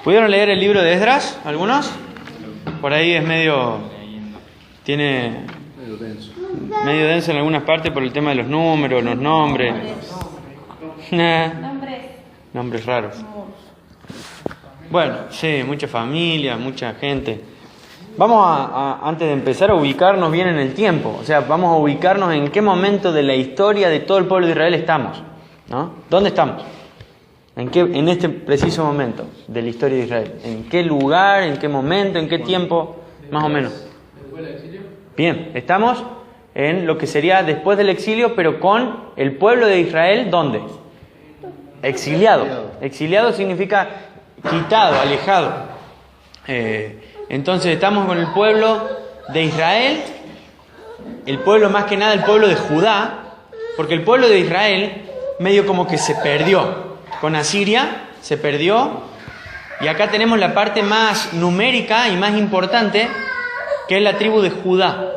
¿Pudieron leer el libro de Esdras? ¿Algunos? Por ahí es tiene medio denso en algunas partes por el tema de los números, los nombres. Nombres raros. Bueno, sí, mucha familia, mucha gente. Vamos antes de empezar, a ubicarnos bien en el tiempo. O sea, vamos a ubicarnos en qué momento de la historia de todo el pueblo de Israel estamos, ¿no? ¿Dónde estamos? En este preciso momento de la historia de Israel. ¿En qué lugar, en qué momento, en qué tiempo, más o menos? ¿Después del exilio? Bien, estamos en lo que sería después del exilio, pero con el pueblo de Israel, ¿dónde? Exiliado. Exiliado significa quitado, alejado. Entonces estamos con el pueblo de Israel, el pueblo más que nada el pueblo de Judá, porque el pueblo de Israel medio como que se perdió. Con Asiria se perdió, y acá tenemos la parte más numérica y más importante, que es la tribu de Judá.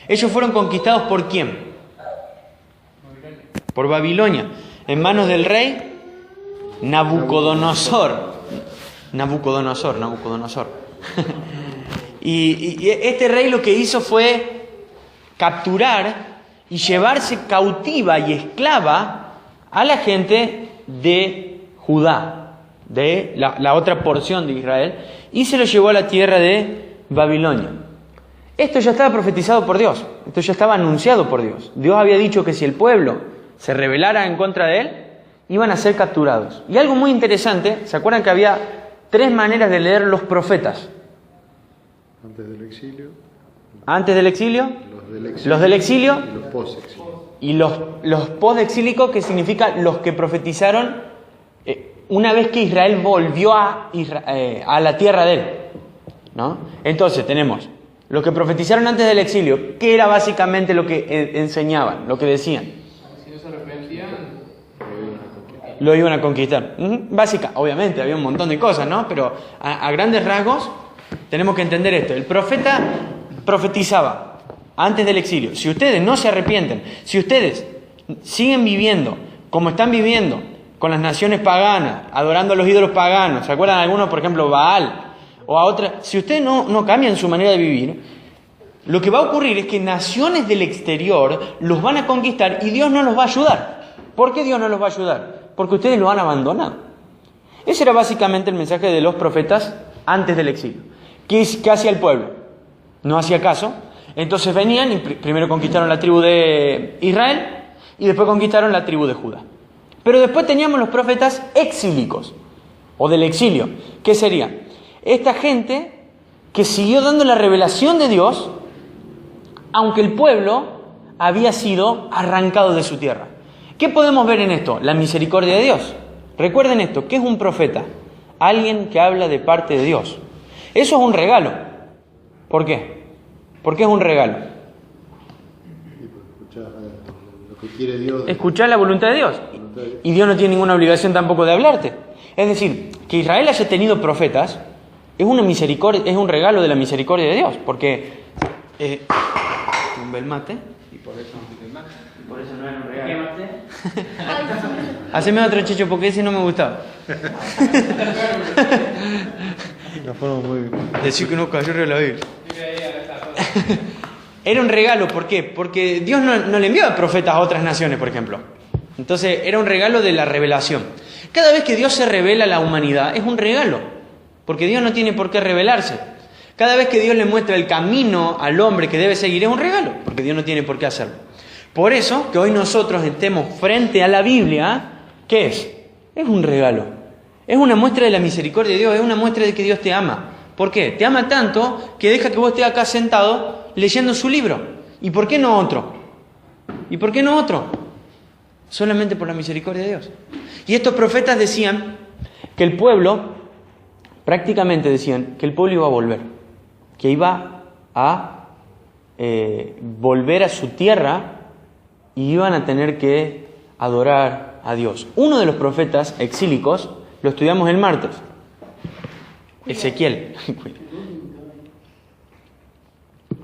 Ellos fueron conquistados ¿por quién? Por Babilonia, en manos del rey Nabucodonosor. Y este rey lo que hizo fue capturar y llevarse cautiva y esclava a la gente de Judá, de la otra porción de Israel, y se lo llevó a la tierra de Babilonia. Esto ya estaba profetizado por Dios, esto ya estaba anunciado por Dios. Dios había dicho que si el pueblo se rebelara en contra de él, iban a ser capturados. Y algo muy interesante, ¿se acuerdan que había 3 maneras de leer los profetas? Antes del exilio. Antes del exilio. Los del exilio. Y los post-exilio. Y los post-exílicos, que significa los que profetizaron una vez que Israel volvió a la tierra de él, ¿no? Entonces tenemos los que profetizaron antes del exilio, que era básicamente lo que enseñaban, lo que decían. Si no se arrepentían, lo iban a conquistar. Básica, obviamente, había un montón de cosas, ¿no? Pero a grandes rasgos tenemos que entender esto. El profeta profetizaba antes del exilio. Si ustedes no se arrepienten, si ustedes siguen viviendo como están viviendo, con las naciones paganas, adorando a los ídolos paganos, ¿se acuerdan algunos, por ejemplo, Baal? O a otras, si ustedes no cambian su manera de vivir, lo que va a ocurrir es que naciones del exterior los van a conquistar y Dios no los va a ayudar. ¿Por qué Dios no los va a ayudar? Porque ustedes lo han abandonado. Ese era básicamente el mensaje de los profetas antes del exilio. ¿Qué hacía el pueblo? No hacía caso. Entonces venían y primero conquistaron la tribu de Israel y después conquistaron la tribu de Judá. Pero después teníamos los profetas exílicos, o del exilio. ¿Qué sería? Esta gente que siguió dando la revelación de Dios, aunque el pueblo había sido arrancado de su tierra. ¿Qué podemos ver en esto? La misericordia de Dios. Recuerden esto, ¿qué es un profeta? Alguien que habla de parte de Dios. Eso es un regalo. ¿Por qué? ¿Por qué es un regalo? Lo que quiere Dios. Escuchar la voluntad de Dios. Y Dios no tiene ninguna obligación tampoco de hablarte. Es decir, que Israel haya tenido profetas es una misericordia, es un regalo de la misericordia de Dios, porque tumbé el mate y por eso no era un regalo. ¿Qué mate? Haceme otro, Chicho, porque ese no me gustaba. Una forma muy... Decir que no cayó de la Biblia. Era un regalo, ¿por qué? Porque Dios no le enviaba profetas a otras naciones, por ejemplo. Entonces era un regalo de la revelación. Cada vez que Dios se revela a la humanidad es un regalo, porque Dios no tiene por qué revelarse. Cada vez que Dios le muestra el camino al hombre que debe seguir es un regalo, porque Dios no tiene por qué hacerlo. Por eso que hoy nosotros estemos frente a la Biblia, ¿qué es? Es un regalo. Es una muestra de la misericordia de Dios, es una muestra de que Dios te ama. ¿Por qué? Te ama tanto que deja que vos estés acá sentado leyendo su libro. ¿Y por qué no otro? ¿Y por qué no otro? Solamente por la misericordia de Dios. Y estos profetas decían que el pueblo, prácticamente decían que el pueblo iba a volver, que iba a volver a su tierra y iban a tener que adorar a Dios. Uno de los profetas exílicos, lo estudiamos el martes, Ezequiel.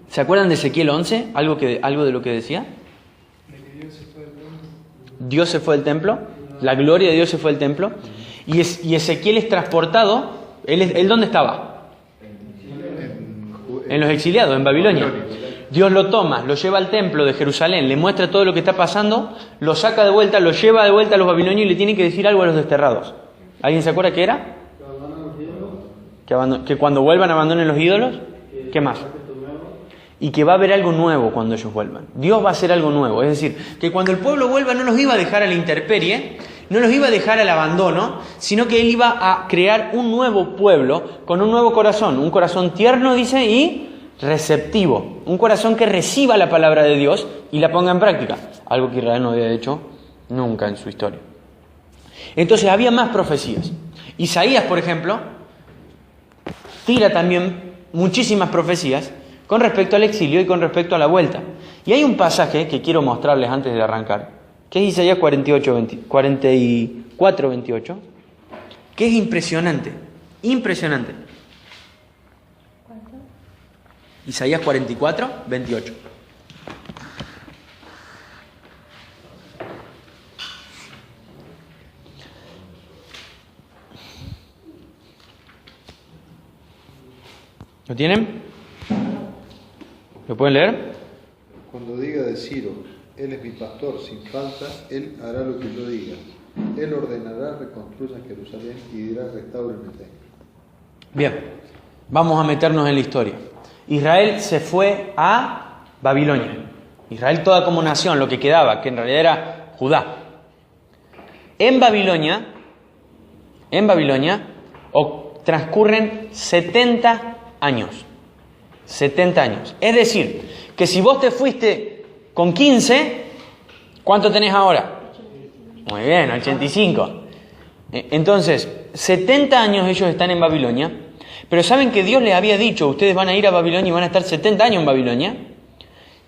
¿Se acuerdan de Ezequiel 11? ¿Algo de lo que decía? Dios se fue del templo, la gloria de Dios se fue del templo, y Ezequiel es transportado, ¿Él dónde estaba? En los exiliados, en Babilonia. Dios lo toma, lo lleva al templo de Jerusalén, le muestra todo lo que está pasando, lo saca de vuelta, lo lleva de vuelta a los babilonios y le tiene que decir algo a los desterrados. ¿Alguien se acuerda qué era? Que cuando vuelvan abandonen los ídolos. ¿Qué más? Y que va a haber algo nuevo cuando ellos vuelvan. Dios va a hacer algo nuevo. Es decir, que cuando el pueblo vuelva no los iba a dejar a la intemperie, no los iba a dejar al abandono, sino que Él iba a crear un nuevo pueblo con un nuevo corazón. Un corazón tierno, dice, y receptivo. Un corazón que reciba la palabra de Dios y la ponga en práctica. Algo que Israel no había hecho nunca en su historia. Entonces había más profecías. Isaías, por ejemplo, tira también muchísimas profecías con respecto al exilio y con respecto a la vuelta. Y hay un pasaje que quiero mostrarles antes de arrancar, que es Isaías 44, 28, que es impresionante, impresionante. ¿Cuánto? Isaías 44, 28. ¿Lo tienen? ¿Lo pueden leer? Cuando diga de Ciro, Él es mi pastor sin falta, Él hará lo que yo diga. Él ordenará, reconstruya Jerusalén y dirá, restauren el templo. Bien, vamos a meternos en la historia. Israel se fue a Babilonia. Israel toda como nación, lo que quedaba, que en realidad era Judá. En Babilonia transcurren 70 años. 70 años. Es decir, que si vos te fuiste con 15, ¿cuánto tenés ahora? Muy bien, 85. Entonces, 70 años ellos están en Babilonia, pero saben que Dios les había dicho, ustedes van a ir a Babilonia y van a estar 70 años en Babilonia,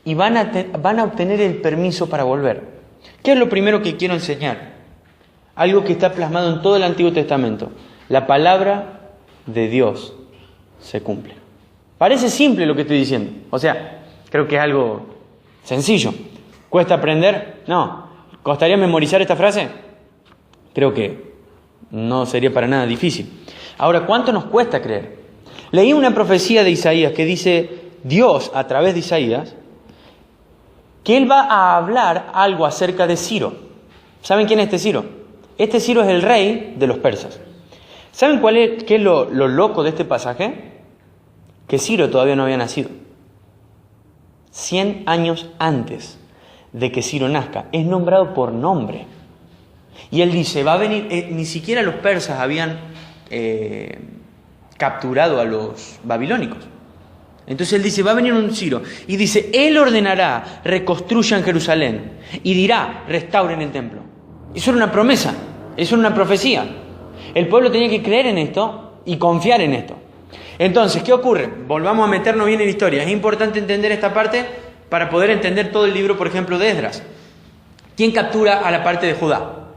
y van a obtener el permiso para volver. ¿Qué es lo primero que quiero enseñar? Algo que está plasmado en todo el Antiguo Testamento. La palabra de Dios se cumple. Parece simple lo que estoy diciendo. O sea, creo que es algo sencillo. ¿Cuesta aprender? No. ¿Costaría memorizar esta frase? Creo que no sería para nada difícil. Ahora, ¿cuánto nos cuesta creer? Leí una profecía de Isaías que dice Dios, a través de Isaías, que Él va a hablar algo acerca de Ciro. ¿Saben quién es este Ciro? Este Ciro es el rey de los persas. ¿Saben qué es lo loco de este pasaje? Que Ciro todavía no había nacido. 100 años antes de que Ciro nazca, es nombrado por nombre. Y él dice, va a venir, ni siquiera los persas habían capturado a los babilónicos. Entonces él dice, va a venir un Ciro. Y dice, él ordenará, reconstruyan Jerusalén. Y dirá, restauren el templo. Eso era una promesa, eso era una profecía. El pueblo tenía que creer en esto y confiar en esto. Entonces, ¿qué ocurre? Volvamos a meternos bien en la historia. Es importante entender esta parte para poder entender todo el libro, por ejemplo, de Esdras. ¿Quién captura a la parte de Judá?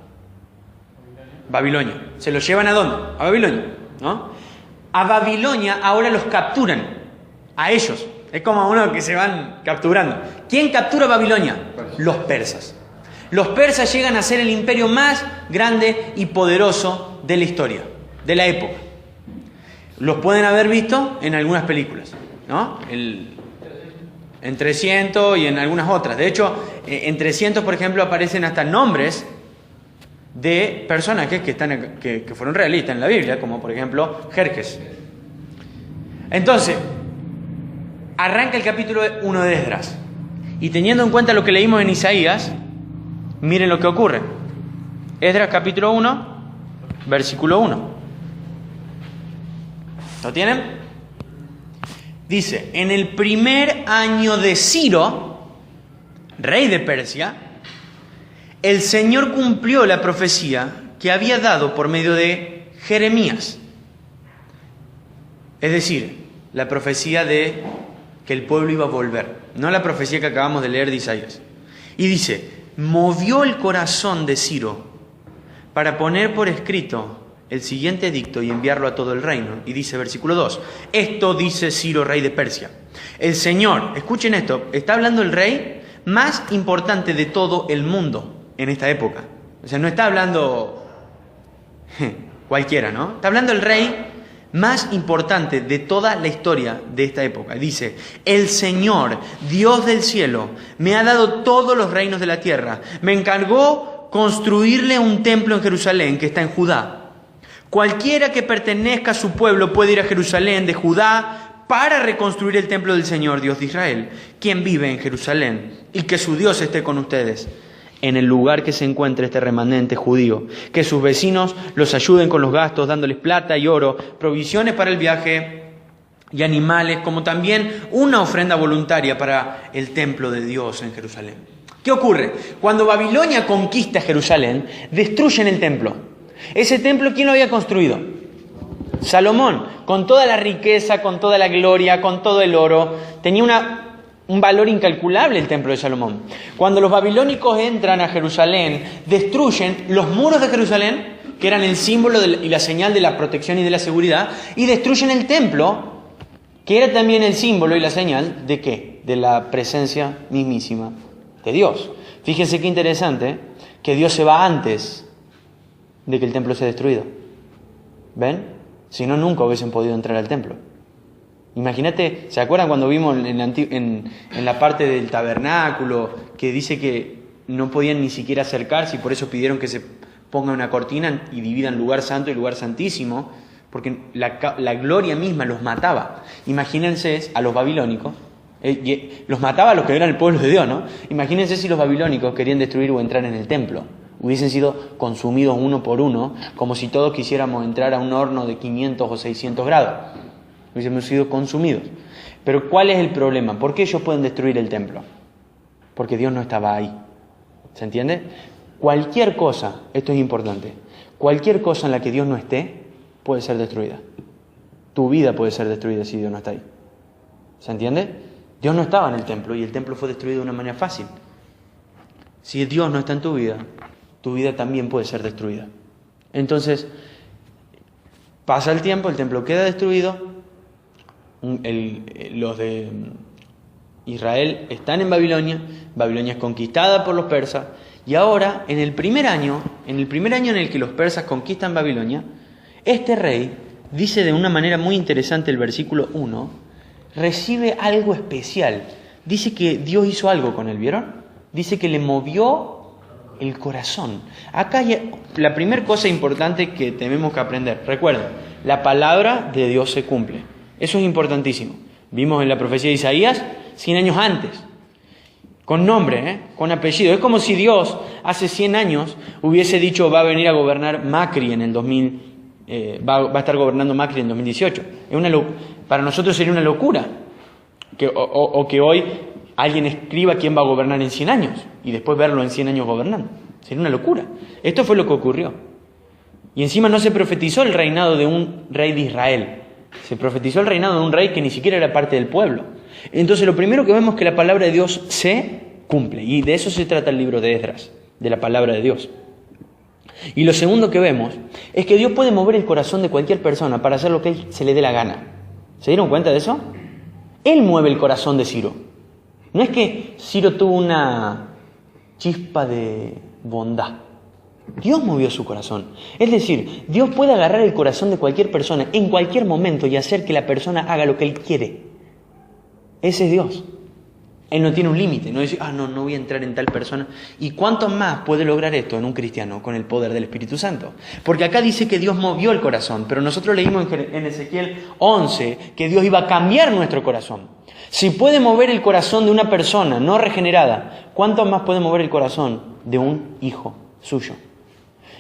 Babilonia. ¿Se los llevan a dónde? A Babilonia, ¿no? A Babilonia ahora los capturan. A ellos. Es como a uno que se van capturando. ¿Quién captura Babilonia? Los persas. Los persas llegan a ser el imperio más grande y poderoso de la historia, de la época. Los pueden haber visto en algunas películas, ¿no? En 300 y en algunas otras. De hecho, en 300, por ejemplo, aparecen hasta nombres de personajes que fueron realistas en la Biblia, como por ejemplo Jerjes. Entonces, arranca el capítulo 1 de Esdras. Y teniendo en cuenta lo que leímos en Isaías, miren lo que ocurre. Esdras capítulo 1, versículo 1. ¿Lo tienen? Dice, en el primer año de Ciro, rey de Persia, el Señor cumplió la profecía que había dado por medio de Jeremías. Es decir, la profecía de que el pueblo iba a volver, no la profecía que acabamos de leer de Isaías. Y dice, movió el corazón de Ciro para poner por escrito el siguiente edicto y enviarlo a todo el reino. Y dice, versículo 2, esto dice Ciro, rey de Persia. El Señor, escuchen esto, está hablando el rey más importante de todo el mundo en esta época. O sea, no está hablando cualquiera, ¿no? Está hablando el rey más importante de toda la historia de esta época. Dice: el Señor, Dios del cielo, me ha dado todos los reinos de la tierra. Me encargó construirle un templo en Jerusalén, que está en Judá. Cualquiera que pertenezca a su pueblo puede ir a Jerusalén de Judá para reconstruir el templo del Señor, Dios de Israel, quien vive en Jerusalén, y que su Dios esté con ustedes en el lugar que se encuentre este remanente judío, que sus vecinos los ayuden con los gastos, dándoles plata y oro, provisiones para el viaje y animales, como también una ofrenda voluntaria para el templo de Dios en Jerusalén. ¿Qué ocurre? Cuando Babilonia conquista Jerusalén, destruyen el templo. Ese templo, ¿quién lo había construido? Salomón, con toda la riqueza, con toda la gloria, con todo el oro. Tenía un valor incalculable el templo de Salomón. Cuando los babilónicos entran a Jerusalén, destruyen los muros de Jerusalén, que eran el símbolo y la señal de la protección y de la seguridad, y destruyen el templo, que era también el símbolo y la señal ¿de qué? De la presencia mismísima de Dios. Fíjense qué interesante, que Dios se va antes de que el templo sea destruido. ¿Ven? Si no, nunca hubiesen podido entrar al templo. Imagínate, ¿se acuerdan cuando vimos en la parte del tabernáculo que dice que no podían ni siquiera acercarse y por eso pidieron que se ponga una cortina y dividan lugar santo y lugar santísimo? Porque la gloria misma los mataba. Imagínense a los babilónicos, los mataba a los que eran el pueblo de Dios, ¿no? Imagínense si los babilónicos querían destruir o entrar en el templo. Hubiesen sido consumidos uno por uno, como si todos quisiéramos entrar a un horno de 500 o 600 grados. Hubiésemos sido consumidos. Pero ¿cuál es el problema? ¿Por qué ellos pueden destruir el templo? Porque Dios no estaba ahí. ¿Se entiende? Cualquier cosa, esto es importante, cualquier cosa en la que Dios no esté, puede ser destruida. Tu vida puede ser destruida si Dios no está ahí. ¿Se entiende? Dios no estaba en el templo y el templo fue destruido de una manera fácil. Si Dios no está en tu vida también puede ser destruida. Entonces, pasa el tiempo, el templo queda destruido. Los de Israel están en Babilonia. Babilonia es conquistada por los persas. Y ahora, en el primer año en el que los persas conquistan Babilonia, este rey dice de una manera muy interesante el versículo 1, recibe algo especial. Dice que Dios hizo algo con él, ¿vieron? Dice que le movió el corazón. Acá hay la primera cosa importante que tenemos que aprender. Recuerden, la palabra de Dios se cumple. Eso es importantísimo. Vimos en la profecía de Isaías 100 años antes. Con nombre, con apellido. Es como si Dios hace 100 años hubiese dicho va a venir a gobernar Macri en el 2000, va a estar gobernando Macri en 2018. Para nosotros sería una locura que hoy alguien escriba quién va a gobernar en 100 años y después verlo en 100 años gobernando. Sería una locura. Esto fue lo que ocurrió. Y encima no se profetizó el reinado de un rey de Israel. Se profetizó el reinado de un rey que ni siquiera era parte del pueblo. Entonces lo primero que vemos es que la palabra de Dios se cumple. Y de eso se trata el libro de Esdras, de la palabra de Dios. Y lo segundo que vemos es que Dios puede mover el corazón de cualquier persona para hacer lo que él se le dé la gana. ¿Se dieron cuenta de eso? Él mueve el corazón de Ciro. No es que Ciro tuvo una chispa de bondad. Dios movió su corazón. Es decir, Dios puede agarrar el corazón de cualquier persona en cualquier momento y hacer que la persona haga lo que Él quiere. Ese es Dios. Él no tiene un límite. No dice, no voy a entrar en tal persona. ¿Y cuánto más puede lograr esto en un cristiano con el poder del Espíritu Santo? Porque acá dice que Dios movió el corazón, pero nosotros leímos en Ezequiel 11 que Dios iba a cambiar nuestro corazón. Si puede mover el corazón de una persona no regenerada, ¿cuánto más puede mover el corazón de un hijo suyo?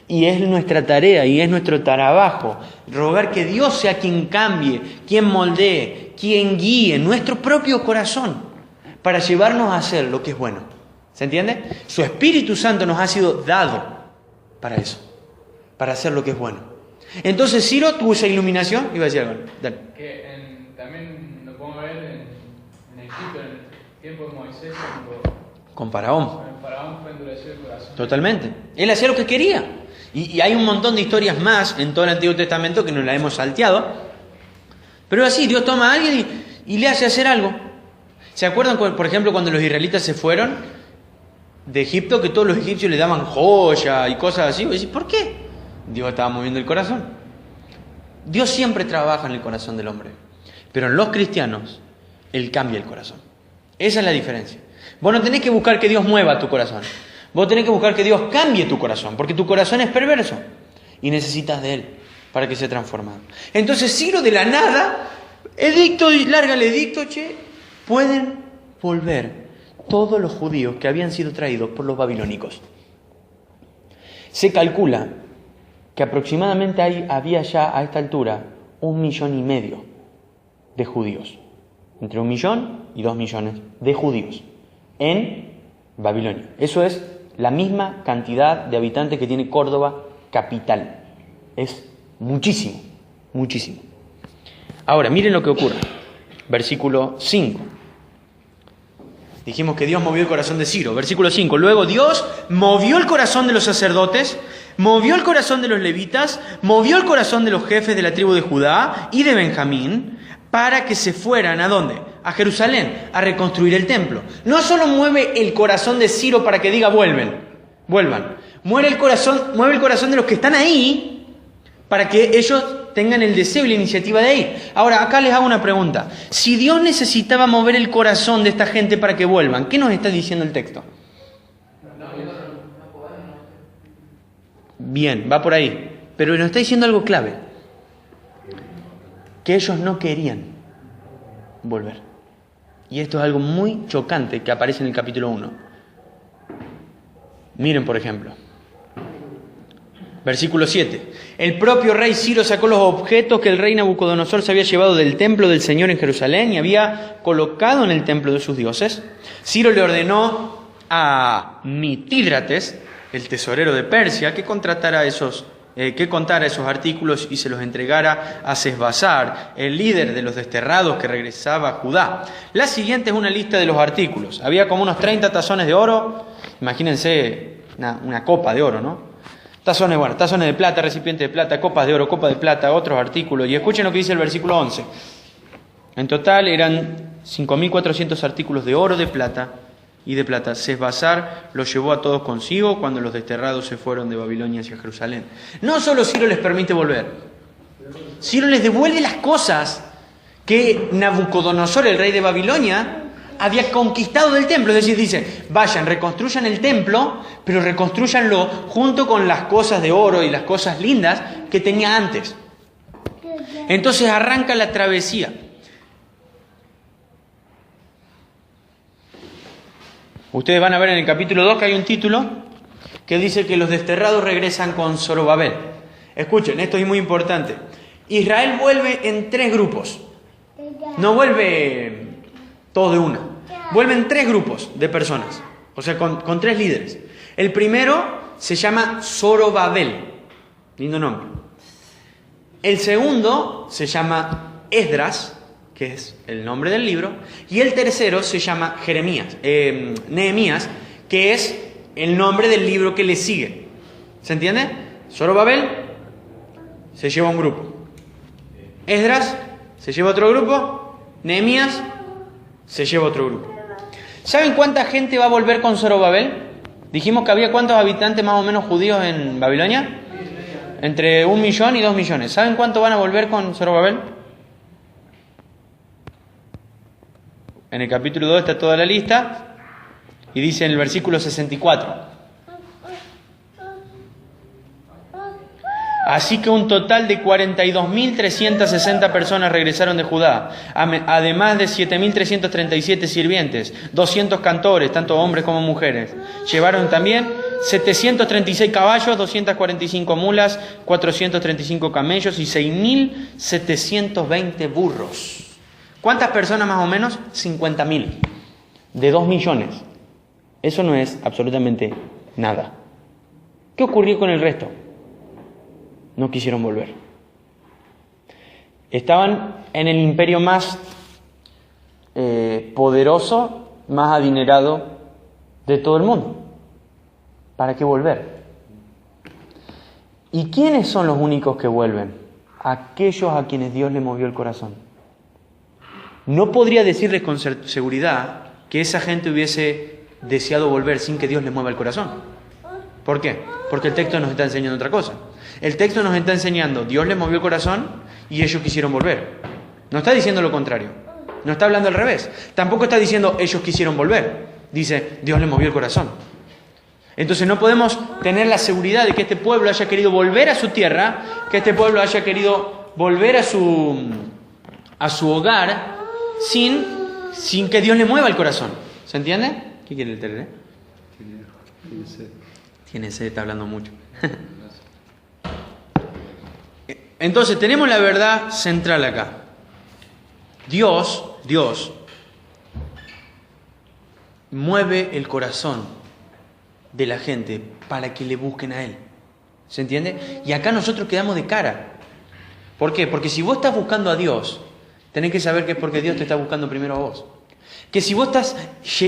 Y es nuestra tarea y es nuestro trabajo rogar que Dios sea quien cambie, quien moldee, quien guíe nuestro propio corazón para llevarnos a hacer lo que es bueno. ¿Se entiende? Su Espíritu Santo nos ha sido dado para eso, para hacer lo que es bueno. Entonces Ciro tuvo esa iluminación y va a decir algo. Dale. Que también lo podemos ver en Egipto, en el tiempo de Moisés, con Faraón. Con Faraón fue endurecido el corazón. Totalmente. Él hacía lo que quería. Y hay un montón de historias más en todo el Antiguo Testamento que nos la hemos salteado. Pero así, Dios toma a alguien y le hace hacer algo. ¿Se acuerdan, por ejemplo, cuando los israelitas se fueron de Egipto, que todos los egipcios le daban joya y cosas así? Y decís, ¿por qué? Dios estaba moviendo el corazón. Dios siempre trabaja en el corazón del hombre, pero en los cristianos, Él cambia el corazón. Esa es la diferencia. Vos no tenés que buscar que Dios mueva tu corazón. Vos tenés que buscar que Dios cambie tu corazón, porque tu corazón es perverso y necesitas de Él para que sea transformado. Entonces, Ciro de la nada, larga el edicto, pueden volver todos los judíos que habían sido traídos por los babilónicos. Se calcula que aproximadamente había ya a esta altura 1,5 millones de judíos. Entre 1 millón y 2 millones de judíos en Babilonia. Eso es la misma cantidad de habitantes que tiene Córdoba capital. Es muchísimo, muchísimo. Ahora, miren lo que ocurre. Versículo 5. Dijimos que Dios movió el corazón de Ciro. Versículo 5. Luego Dios movió el corazón de los sacerdotes, movió el corazón de los levitas, movió el corazón de los jefes de la tribu de Judá y de Benjamín, para que se fueran, ¿a dónde? A Jerusalén, a reconstruir el templo. No solo mueve el corazón de Ciro para que diga vuelvan. Mueve el corazón de los que están ahí para que ellos tengan el deseo y la iniciativa de ir. Ahora, acá les hago una pregunta. Si Dios necesitaba mover el corazón de esta gente para que vuelvan, ¿qué nos está diciendo el texto? Bien, va por ahí. Pero nos está diciendo algo clave. Que ellos no querían volver. Y esto es algo muy chocante que aparece en el capítulo 1. Miren, por ejemplo. Versículo 7. El propio rey Ciro sacó los objetos que el rey Nabucodonosor se había llevado del templo del Señor en Jerusalén y había colocado en el templo de sus dioses. Ciro le ordenó a Mitídrates, el tesorero de Persia, que contara esos artículos y se los entregara a Sesbazar, el líder de los desterrados que regresaba a Judá. La siguiente es una lista de los artículos. Había como unos 30 tazones de oro. Imagínense una copa de oro, ¿no? Tazones de plata, recipientes de plata, copas de oro, copa de plata, otros artículos. Y escuchen lo que dice el versículo 11. En total eran 5.400 artículos de oro, de plata y de plata. Sesbazar los llevó a todos consigo cuando los desterrados se fueron de Babilonia hacia Jerusalén. No solo Ciro les permite volver, Ciro les devuelve las cosas que Nabucodonosor, el rey de Babilonia, había conquistado del templo. Es decir, dice, vayan, reconstruyan el templo, pero reconstruyanlo junto con las cosas de oro y las cosas lindas que tenía antes. Entonces arranca la travesía. Ustedes van a ver en el capítulo 2 que hay un título que dice que los desterrados regresan con Zorobabel. Escuchen, esto es muy importante. Israel vuelve en 3 grupos. No vuelve todos de una. Vuelven 3 grupos de personas. O sea, con 3 líderes. El primero se llama Zorobabel. Lindo nombre. El segundo se llama Esdras, que es el nombre del libro, y el tercero se llama Nehemías, que es el nombre del libro que le sigue. ¿Se entiende? Zorobabel se lleva un grupo, Esdras se lleva otro grupo, Nehemías se lleva otro grupo. ¿Saben cuánta gente va a volver con Zorobabel? Dijimos que había cuántos habitantes más o menos judíos en Babilonia. Entre 1 millón y 2 millones. ¿Saben cuánto van a volver con Zorobabel? En el capítulo 2 está toda la lista y dice en el versículo 64. Así que un total de 42.360 personas regresaron de Judá, además de 7.337 sirvientes, 200 cantores, tanto hombres como mujeres. Llevaron también 736 caballos, 245 mulas, 435 camellos y 6.720 burros. ¿Cuántas personas más o menos? 50.000. De 2 millones. Eso no es absolutamente nada. ¿Qué ocurrió con el resto? No quisieron volver. Estaban en el imperio más poderoso, más adinerado de todo el mundo. ¿Para qué volver? ¿Y quiénes son los únicos que vuelven? Aquellos a quienes Dios le movió el corazón. No podría decirles con seguridad que esa gente hubiese deseado volver sin que Dios les mueva el corazón. ¿Por qué? Porque el texto nos está enseñando otra cosa. El texto nos está enseñando, Dios les movió el corazón y ellos quisieron volver. No está diciendo lo contrario. No está hablando al revés. Tampoco está diciendo ellos quisieron volver. Dice, Dios les movió el corazón. Entonces no podemos tener la seguridad de que este pueblo haya querido volver a su tierra, que este pueblo haya querido volver a su hogar sin que Dios le mueva el corazón. ¿Se entiende? ¿Qué quiere el tele? Tiene sed. Tiene sed, está hablando mucho. Entonces tenemos la verdad central acá. Dios mueve el corazón de la gente para que le busquen a Él. ¿Se entiende? Y acá nosotros quedamos de cara. ¿Por qué? Porque si vos estás buscando a Dios, tenés que saber que es porque Dios te está buscando primero a vos. Que si vos estás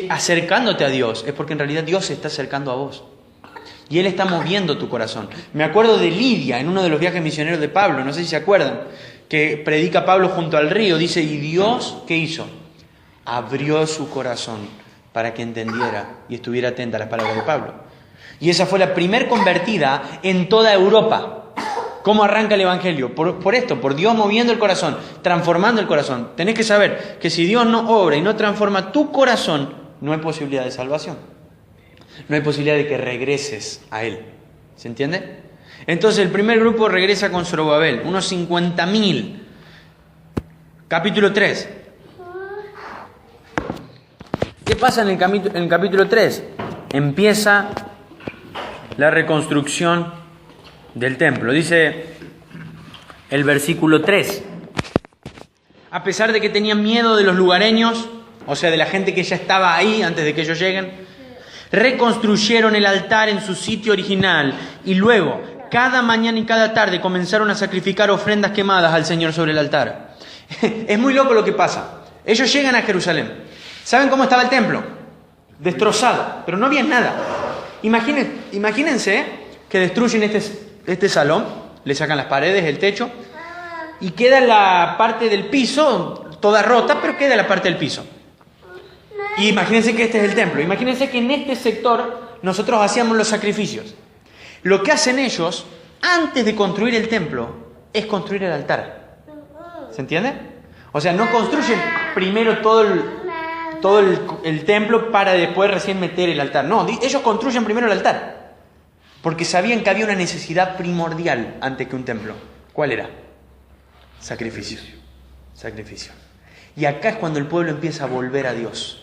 acercándote a Dios, es porque en realidad Dios se está acercando a vos. Y Él está moviendo tu corazón. Me acuerdo de Lidia, en uno de los viajes misioneros de Pablo, no sé si se acuerdan, que predica Pablo junto al río. Dice, ¿y Dios qué hizo? Abrió su corazón para que entendiera y estuviera atenta a las palabras de Pablo. Y esa fue la primer convertida en toda Europa. ¿Cómo arranca el Evangelio? Por esto, por Dios moviendo el corazón, transformando el corazón. Tenés que saber que si Dios no obra y no transforma tu corazón, no hay posibilidad de salvación. No hay posibilidad de que regreses a Él. ¿Se entiende? Entonces el primer grupo regresa con Zorobabel, unos 50.000. Capítulo 3. ¿Qué pasa en el capítulo 3? Empieza la reconstrucción del templo. Dice el versículo 3. A pesar de que tenían miedo de los lugareños, o sea, de la gente que ya estaba ahí antes de que ellos lleguen, reconstruyeron el altar en su sitio original y luego, cada mañana y cada tarde, comenzaron a sacrificar ofrendas quemadas al Señor sobre el altar. Es muy loco lo que pasa. Ellos llegan a Jerusalén. ¿Saben cómo estaba el templo? Destrozado, pero no había nada. Imagínense que destruyen este salón, le sacan las paredes, el techo, y queda la parte del piso toda rota, pero queda la parte del piso. Y imagínense que este es el templo. Imagínense que en este sector nosotros hacíamos los sacrificios. Lo que hacen ellos, antes de construir el templo, es construir el altar. ¿Se entiende? O sea, no construyen primero todo el templo para después recién meter el altar. No, ellos construyen primero el altar. Porque sabían que había una necesidad primordial antes que un templo. ¿Cuál era? Sacrificio. Sacrificio. Y acá es cuando el pueblo empieza a volver a Dios.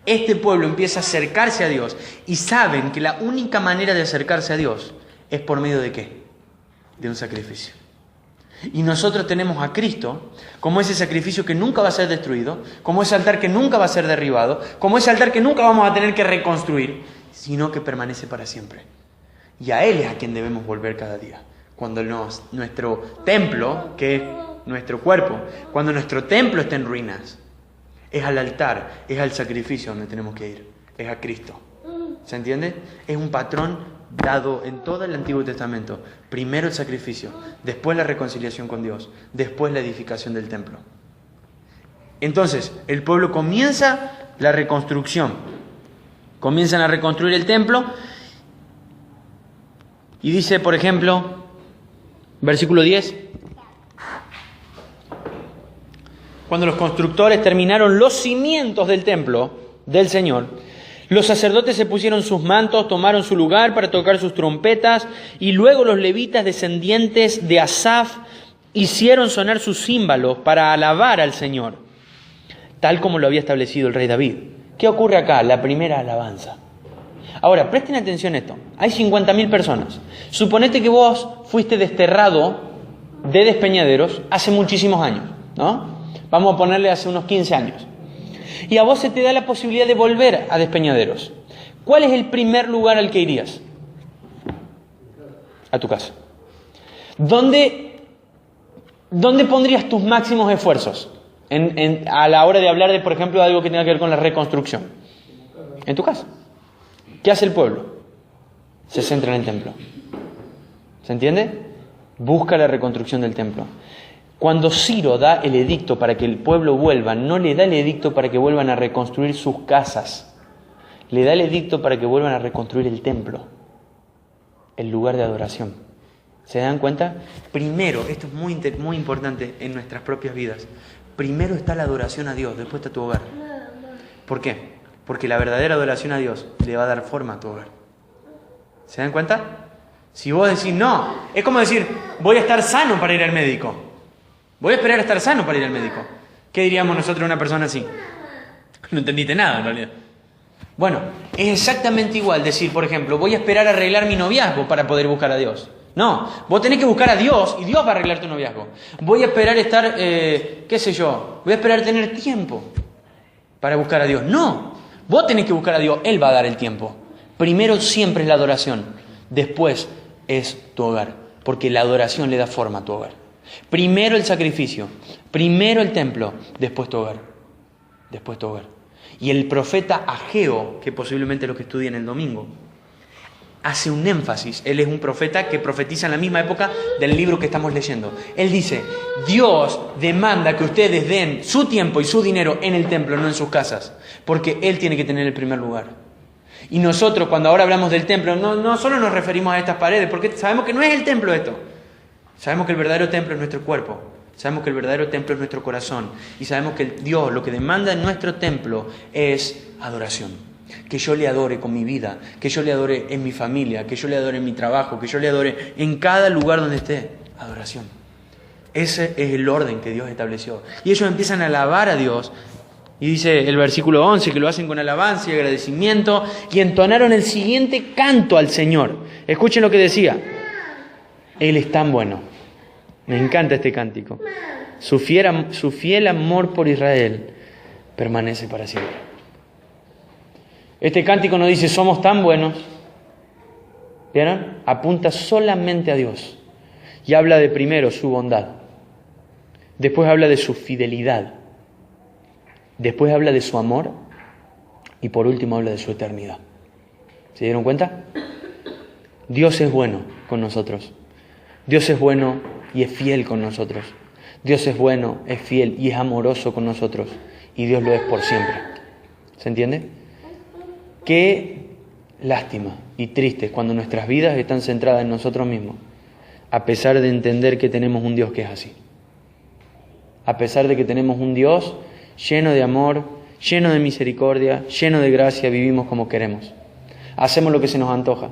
Este pueblo empieza a acercarse a Dios y saben que la única manera de acercarse a Dios es por medio de ¿qué? De un sacrificio. Y nosotros tenemos a Cristo como ese sacrificio que nunca va a ser destruido, como ese altar que nunca va a ser derribado, como ese altar que nunca vamos a tener que reconstruir, sino que permanece para siempre. Y a Él es a quien debemos volver cada día. Cuando nuestro templo, que es nuestro cuerpo, cuando nuestro templo está en ruinas, es al altar, es al sacrificio donde tenemos que ir, es a Cristo. ¿Se entiende? Es un patrón dado en todo el Antiguo Testamento. Primero el sacrificio, después la reconciliación con Dios, después la edificación del templo. Entonces, el pueblo comienza la reconstrucción. Comienzan a reconstruir el templo y dice, por ejemplo, versículo 10... Cuando los constructores terminaron los cimientos del templo del Señor, los sacerdotes se pusieron sus mantos, tomaron su lugar para tocar sus trompetas, y luego los levitas descendientes de Asaf hicieron sonar sus címbalos para alabar al Señor, tal como lo había establecido el rey David. ¿Qué ocurre acá? La primera alabanza. Ahora, presten atención a esto. Hay 50.000 personas. Suponete que vos fuiste desterrado de Despeñaderos hace muchísimos años, ¿no? Vamos a ponerle hace unos 15 años. Y a vos se te da la posibilidad de volver a Despeñaderos. ¿Cuál es el primer lugar al que irías? A tu casa. ¿Dónde pondrías tus máximos esfuerzos a la hora de hablar de, por ejemplo, de algo que tenga que ver con la reconstrucción? En tu casa. ¿Qué hace el pueblo? Se centra en el templo. ¿Se entiende? Busca la reconstrucción del templo. Cuando Ciro da el edicto para que el pueblo vuelva, no le da el edicto para que vuelvan a reconstruir sus casas. Le da el edicto para que vuelvan a reconstruir el templo, el lugar de adoración. ¿Se dan cuenta? Primero, esto es muy importante en nuestras propias vidas. Primero está la adoración a Dios, después está tu hogar. ¿Por qué? Porque la verdadera adoración a Dios le va a dar forma a tu hogar. ¿Se dan cuenta? Si vos decís no, es como decir, voy a estar sano para ir al médico. Voy a esperar a estar sano para ir al médico. ¿Qué diríamos nosotros a una persona así? No entendiste nada en realidad. Bueno, es exactamente igual decir, por ejemplo, voy a esperar a arreglar mi noviazgo para poder buscar a Dios. No, vos tenés que buscar a Dios y Dios va a arreglar tu noviazgo. Voy a esperar estar, qué sé yo, voy a esperar tener tiempo para buscar a Dios. No, vos tenés que buscar a Dios, Él va a dar el tiempo. Primero siempre es la adoración, después es tu hogar, porque la adoración le da forma a tu hogar. Primero el sacrificio, primero el templo, después tu hogar. Después tu hogar. Y el profeta Ageo, que posiblemente lo que estudien el domingo, hace un énfasis. Él es un profeta que profetiza en la misma época del libro que estamos leyendo. Él dice, Dios demanda que ustedes den su tiempo y su dinero en el templo, no en sus casas, porque Él tiene que tener el primer lugar. Y nosotros cuando ahora hablamos del templo, no solo nos referimos a estas paredes, porque sabemos que no es el templo esto. Sabemos que el verdadero templo es nuestro cuerpo. Sabemos que el verdadero templo es nuestro corazón. Y sabemos que Dios lo que demanda en nuestro templo es adoración. Que yo le adore con mi vida, que yo le adore en mi familia, que yo le adore en mi trabajo, que yo le adore en cada lugar donde esté. Adoración. Ese es el orden que Dios estableció. Y ellos empiezan a alabar a Dios. Y dice el versículo 11 que lo hacen con alabanza y agradecimiento. Y entonaron el siguiente canto al Señor. Escuchen lo que decía. Él es tan bueno. Me encanta este cántico. Su fiel amor por Israel permanece para siempre. Este cántico no dice somos tan buenos. ¿Vieron? Apunta solamente a Dios. Y habla de primero su bondad. Después habla de su fidelidad. Después habla de su amor. Y por último habla de su eternidad. ¿Se dieron cuenta? Dios es bueno con nosotros. Dios es bueno y es fiel con nosotros. Dios es bueno, es fiel y es amoroso con nosotros. Y Dios lo es por siempre. ¿Se entiende? Qué lástima y triste cuando nuestras vidas están centradas en nosotros mismos, a pesar de entender que tenemos un Dios que es así. A pesar de que tenemos un Dios lleno de amor, lleno de misericordia, lleno de gracia, vivimos como queremos. Hacemos lo que se nos antoja.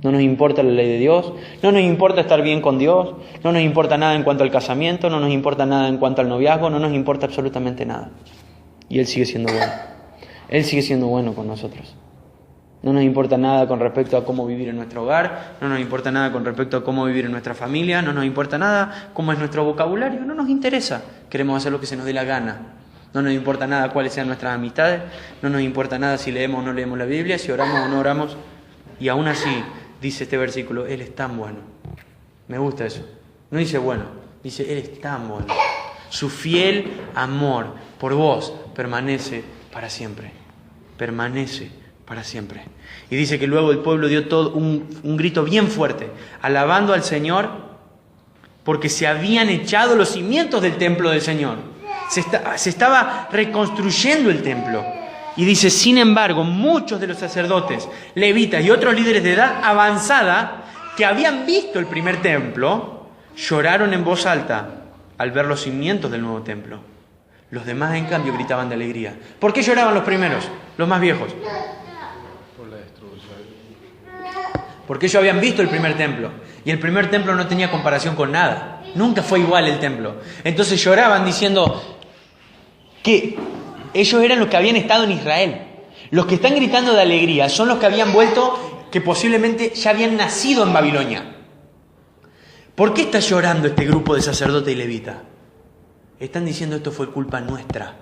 No nos importa la ley de Dios, no nos importa estar bien con Dios, no nos importa nada en cuanto al casamiento, no nos importa nada en cuanto al noviazgo, no nos importa absolutamente nada. Y Él sigue siendo bueno. Él sigue siendo bueno con nosotros. No nos importa nada con respecto a cómo vivir en nuestro hogar, no nos importa nada con respecto a cómo vivir en nuestra familia, no nos importa nada cómo es nuestro vocabulario, no nos interesa. Queremos hacer lo que se nos dé la gana. No nos importa nada cuáles sean nuestras amistades, no nos importa nada si leemos o no leemos la Biblia, si oramos o no oramos. Y aún así, dice este versículo, Él es tan bueno. Me gusta eso. No dice bueno, dice Él es tan bueno. Su fiel amor por vos permanece para siempre. Permanece para siempre. Y dice que luego el pueblo dio todo un grito bien fuerte, alabando al Señor, porque se habían echado los cimientos del templo del Señor. Se estaba reconstruyendo el templo. Y dice, sin embargo, muchos de los sacerdotes, levitas y otros líderes de edad avanzada que habían visto el primer templo, lloraron en voz alta al ver los cimientos del nuevo templo. Los demás, en cambio, gritaban de alegría. ¿Por qué lloraban los primeros, los más viejos? Por la destrucción. Porque ellos habían visto el primer templo. Y el primer templo no tenía comparación con nada. Nunca fue igual el templo. Entonces lloraban diciendo que ellos eran los que habían estado en Israel. Los que están gritando de alegría son los que habían vuelto, que posiblemente ya habían nacido en Babilonia. ¿Por qué está llorando este grupo de sacerdotes y levitas? Están diciendo esto fue culpa nuestra.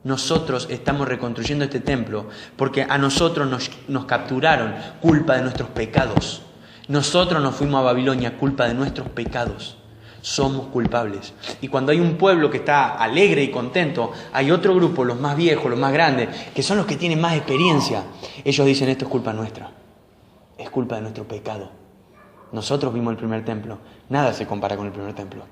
Nosotros estamos reconstruyendo este templo porque a nosotros nos capturaron culpa de nuestros pecados. Nosotros nos fuimos a Babilonia culpa de nuestros pecados. Somos culpables. Y cuando hay un pueblo que está alegre y contento, hay otro grupo, los más viejos, los más grandes, que son los que tienen más experiencia. Ellos dicen esto es culpa nuestra. Es culpa de nuestro pecado. Nosotros vimos el primer templo. Nada se compara con el primer templo.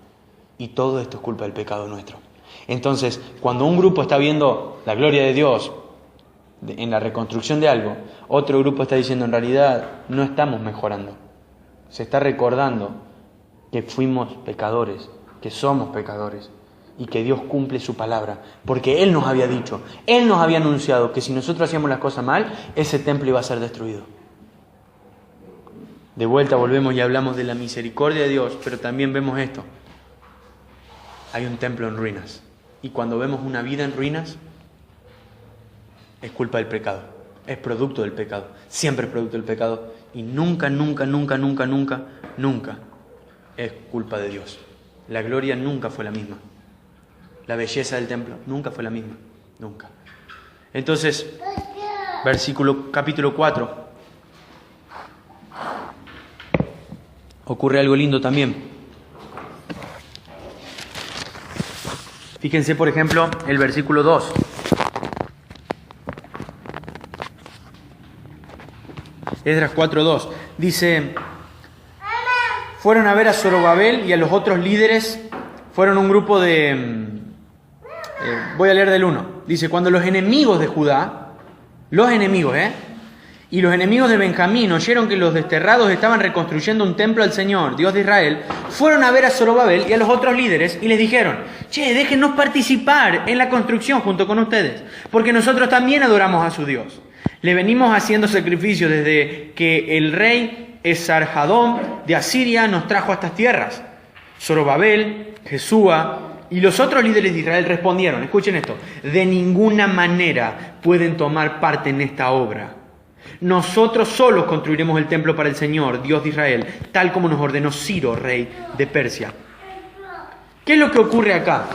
Y todo esto es culpa del pecado nuestro. Entonces, cuando un grupo está viendo la gloria de Dios en la reconstrucción de algo, otro grupo está diciendo en realidad no estamos mejorando. Se está recordando que fuimos pecadores, que somos pecadores y que Dios cumple su palabra. Porque Él nos había dicho, Él nos había anunciado que si nosotros hacíamos las cosas mal, ese templo iba a ser destruido. De vuelta volvemos y hablamos de la misericordia de Dios, pero también vemos esto. Hay un templo en ruinas. Y cuando vemos una vida en ruinas, es culpa del pecado. Es producto del pecado. Siempre es producto del pecado. Y nunca es culpa de Dios. La gloria nunca fue la misma. La belleza del templo nunca fue la misma. Nunca. Entonces, capítulo 4. Ocurre algo lindo también. Fíjense, por ejemplo, el versículo 2. Esdras 4:2. Dice: fueron a ver a Zorobabel y a los otros líderes. Fueron un grupo de... voy a leer del 1. Dice: cuando los enemigos de Judá, y los enemigos de Benjamín oyeron que los desterrados estaban reconstruyendo un templo al Señor, Dios de Israel, fueron a ver a Zorobabel y a los otros líderes y les dijeron: che, déjennos participar en la construcción junto con ustedes, porque nosotros también adoramos a su Dios. Le venimos haciendo sacrificios desde que el rey Esarhadón de Asiria nos trajo a estas tierras. Zorobabel, Jesúa y los otros líderes de Israel respondieron, escuchen esto: de ninguna manera pueden tomar parte en esta obra. Nosotros solos construiremos el templo para el Señor, Dios de Israel, tal como nos ordenó Ciro, rey de Persia. ¿Qué es lo que ocurre acá?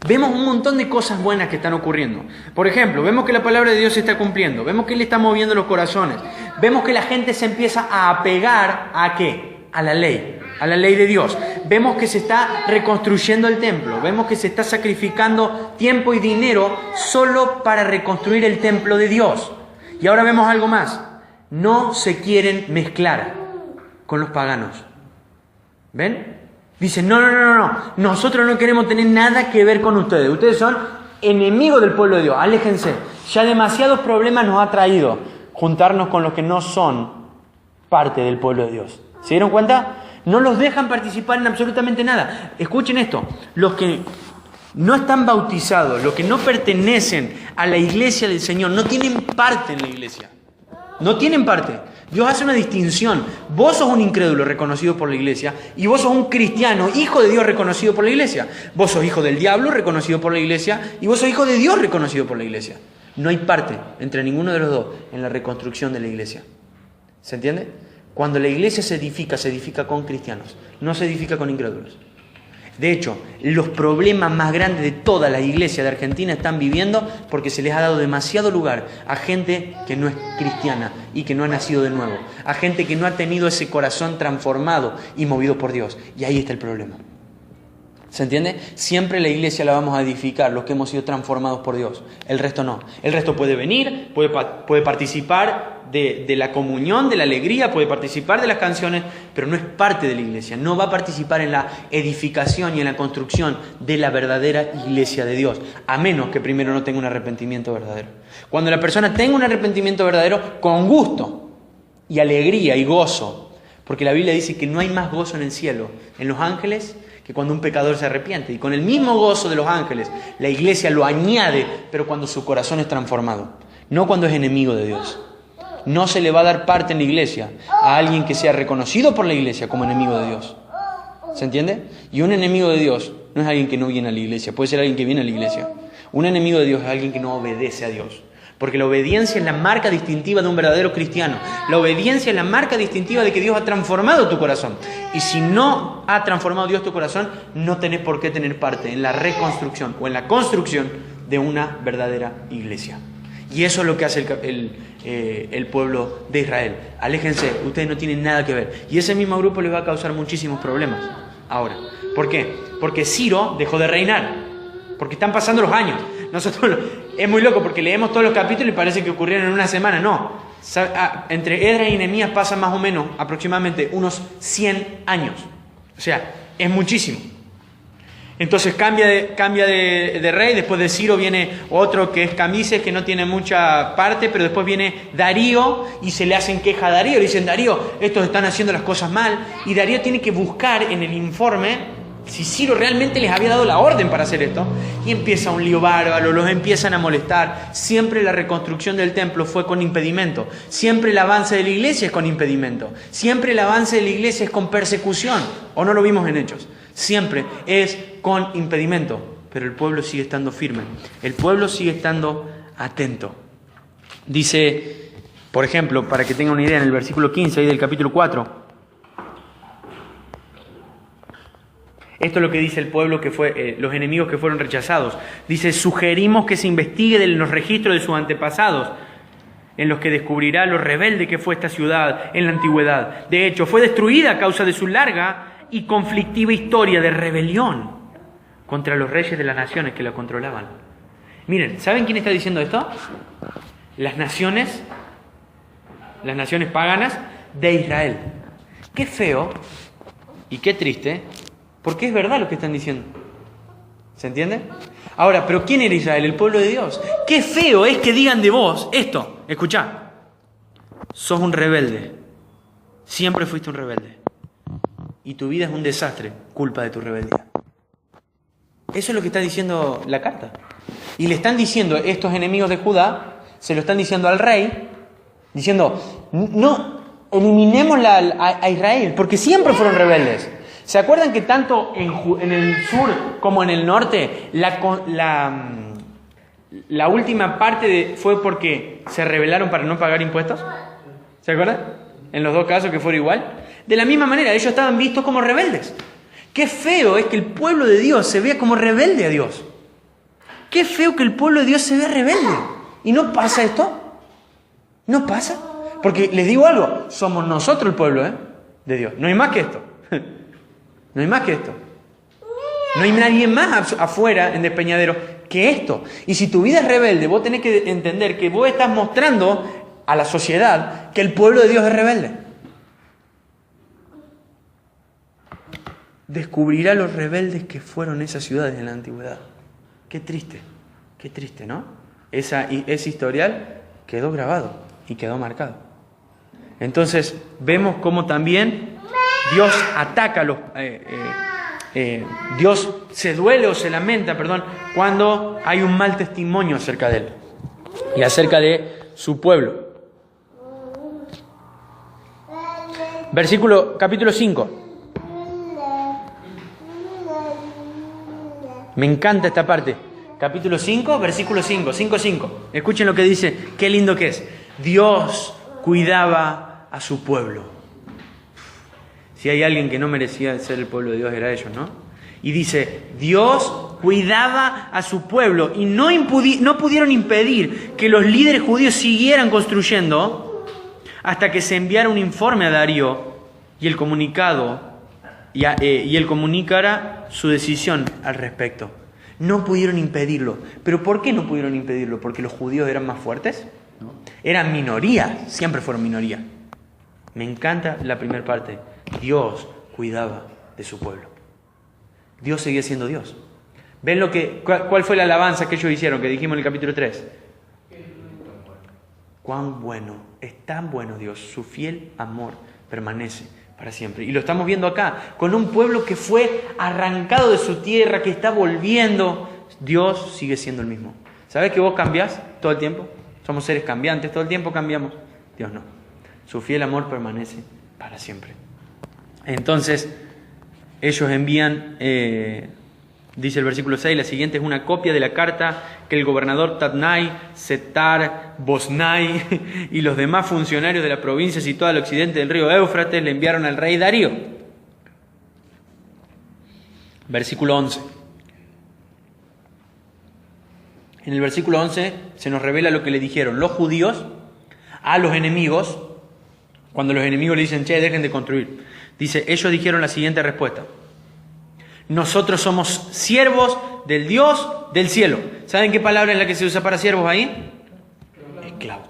Vemos un montón de cosas buenas que están ocurriendo. Por ejemplo, vemos que la palabra de Dios se está cumpliendo. Vemos que Él está moviendo los corazones. Vemos que la gente se empieza a apegar ¿a qué? A la ley de Dios. Vemos que se está reconstruyendo el templo. Vemos que se está sacrificando tiempo y dinero solo para reconstruir el templo de Dios. Y ahora vemos algo más. No se quieren mezclar con los paganos. ¿Ven? Dicen, no. Nosotros no queremos tener nada que ver con ustedes. Ustedes son enemigos del pueblo de Dios. Aléjense. Ya demasiados problemas nos ha traído juntarnos con los que no son parte del pueblo de Dios. ¿Se dieron cuenta? No los dejan participar en absolutamente nada. Escuchen esto. Los que no están bautizados, los que no pertenecen a la iglesia del Señor, no tienen parte en la iglesia. No tienen parte. Dios hace una distinción. Vos sos un incrédulo reconocido por la iglesia y vos sos un cristiano, hijo de Dios reconocido por la iglesia. Vos sos hijo del diablo reconocido por la iglesia y vos sos hijo de Dios reconocido por la iglesia. No hay parte entre ninguno de los dos en la reconstrucción de la iglesia. ¿Se entiende? Cuando la iglesia se edifica con cristianos, no se edifica con incrédulos. De hecho, los problemas más grandes de toda la iglesia de Argentina están viviendo porque se les ha dado demasiado lugar a gente que no es cristiana y que no ha nacido de nuevo, a gente que no ha tenido ese corazón transformado y movido por Dios. Y ahí está el problema. ¿Se entiende? Siempre la iglesia la vamos a edificar los que hemos sido transformados por Dios. El resto no. El resto puede venir, puede participar de la comunión, de la alegría, puede participar de las canciones, pero no es parte de la iglesia. No va a participar en la edificación y en la construcción de la verdadera iglesia de Dios, a menos que primero no tenga un arrepentimiento verdadero. Cuando la persona tenga un arrepentimiento verdadero, con gusto y alegría y gozo, porque la Biblia dice que no hay más gozo en el cielo, en los ángeles, que cuando un pecador se arrepiente. Y con el mismo gozo de los ángeles, la iglesia lo añade, pero cuando su corazón es transformado, no cuando es enemigo de Dios. No se le va a dar parte en la iglesia a alguien que sea reconocido por la iglesia como enemigo de Dios. ¿Se entiende? Y un enemigo de Dios no es alguien que no viene a la iglesia, puede ser alguien que viene a la iglesia. Un enemigo de Dios es alguien que no obedece a Dios. Porque la obediencia es la marca distintiva de un verdadero cristiano. La obediencia es la marca distintiva de que Dios ha transformado tu corazón. Y si no ha transformado Dios tu corazón, no tenés por qué tener parte en la reconstrucción o en la construcción de una verdadera iglesia. Y eso es lo que hace el pueblo de Israel. Aléjense, ustedes no tienen nada que ver. Y ese mismo grupo les va a causar muchísimos problemas ahora. ¿Por qué? Porque Ciro dejó de reinar. Porque están pasando los años. Nosotros, es muy loco porque leemos todos los capítulos y parece que ocurrieron en una semana. No. Entre Esdras y Nehemías pasan más o menos aproximadamente unos 100 años. O sea, es muchísimo. Entonces cambia de rey, después de Ciro viene otro que es Cambises, que no tiene mucha parte, pero después viene Darío y se le hacen queja a Darío. Le dicen, Darío, estos están haciendo las cosas mal. Y Darío tiene que buscar en el informe si Ciro realmente les había dado la orden para hacer esto. Y empieza un lío bárbaro, los empiezan a molestar. Siempre la reconstrucción del templo fue con impedimento. Siempre el avance de la iglesia es con impedimento. Siempre el avance de la iglesia es con persecución. ¿O no lo vimos en Hechos? Siempre es con impedimento. Pero el pueblo sigue estando firme. El pueblo sigue estando atento. Dice, por ejemplo, para que tengan una idea, en el versículo 15 ahí del capítulo 4. Esto es lo que dice el pueblo que fue, los enemigos que fueron rechazados. Dice, sugerimos que se investigue en los registros de sus antepasados, en los que descubrirá lo rebelde que fue esta ciudad en la antigüedad. De hecho, fue destruida a causa de su larga y conflictiva historia de rebelión contra los reyes de las naciones que la controlaban. Miren, ¿saben quién está diciendo esto? Las naciones paganas de Israel. Qué feo y qué triste, porque es verdad lo que están diciendo. ¿Se entiende? Ahora, ¿pero quién era Israel? El pueblo de Dios. Qué feo es que digan de vos esto. Escuchá. Sos un rebelde. Siempre fuiste un rebelde. Y tu vida es un desastre, culpa de tu rebeldía. Eso es lo que está diciendo la carta. Y le están diciendo estos enemigos de Judá, se lo están diciendo al rey, diciendo, no, eliminemos a Israel, porque siempre fueron rebeldes. ¿Se acuerdan que tanto en el sur como en el norte la última parte fue porque se rebelaron para no pagar impuestos? ¿Se acuerdan? En los dos casos que fueron igual. De la misma manera, ellos estaban vistos como rebeldes. Qué feo es que el pueblo de Dios se vea como rebelde a Dios. Qué feo que el pueblo de Dios se vea rebelde. ¿Y no pasa esto? ¿No pasa? Porque les digo algo, somos nosotros el pueblo de Dios. No hay más que esto. No hay más que esto. No hay nadie más afuera en Despeñadero que esto. Y si tu vida es rebelde, vos tenés que entender que vos estás mostrando a la sociedad que el pueblo de Dios es rebelde. Descubrirá los rebeldes que fueron esas ciudades en la antigüedad. Qué triste, ¿no? Ese historial quedó grabado y quedó marcado. Entonces, vemos cómo también Dios ataca a los... Dios se duele o se lamenta, cuando hay un mal testimonio acerca de Él y acerca de su pueblo. Capítulo 5. Me encanta esta parte. Capítulo 5, versículo 5. 5:5. Escuchen lo que dice. Qué lindo que es. Dios cuidaba a su pueblo. Si hay alguien que no merecía ser el pueblo de Dios, era ellos, ¿no? Y dice, Dios cuidaba a su pueblo y no pudieron impedir que los líderes judíos siguieran construyendo hasta que se enviara un informe a Darío y él comunicara su decisión al respecto. No pudieron impedirlo. ¿Pero por qué no pudieron impedirlo? ¿Porque los judíos eran más fuertes? No. Eran minoría, siempre fueron minoría. Me encanta la primera parte. Dios cuidaba de su pueblo. Dios seguía siendo Dios. ¿Ven cuál fue la alabanza que ellos hicieron, que dijimos en el capítulo 3? Cuán bueno, es tan bueno Dios, su fiel amor permanece para siempre. Y lo estamos viendo acá, con un pueblo que fue arrancado de su tierra, que está volviendo. Dios sigue siendo el mismo. ¿Sabes que vos cambiás todo el tiempo? Somos seres cambiantes, todo el tiempo cambiamos. Dios no. Su fiel amor permanece para siempre. Entonces, ellos envían, dice el versículo 6, la siguiente es una copia de la carta que el gobernador Tatnai, Setar, Bosnai y los demás funcionarios de la provincia situada al occidente del río Éufrates le enviaron al rey Darío. Versículo 11. En el versículo 11 se nos revela lo que le dijeron los judíos a los enemigos, cuando los enemigos le dicen, dejen de construir. Dice, ellos dijeron la siguiente respuesta. Nosotros somos siervos del Dios del cielo. ¿Saben qué palabra es la que se usa para siervos ahí? Esclavo.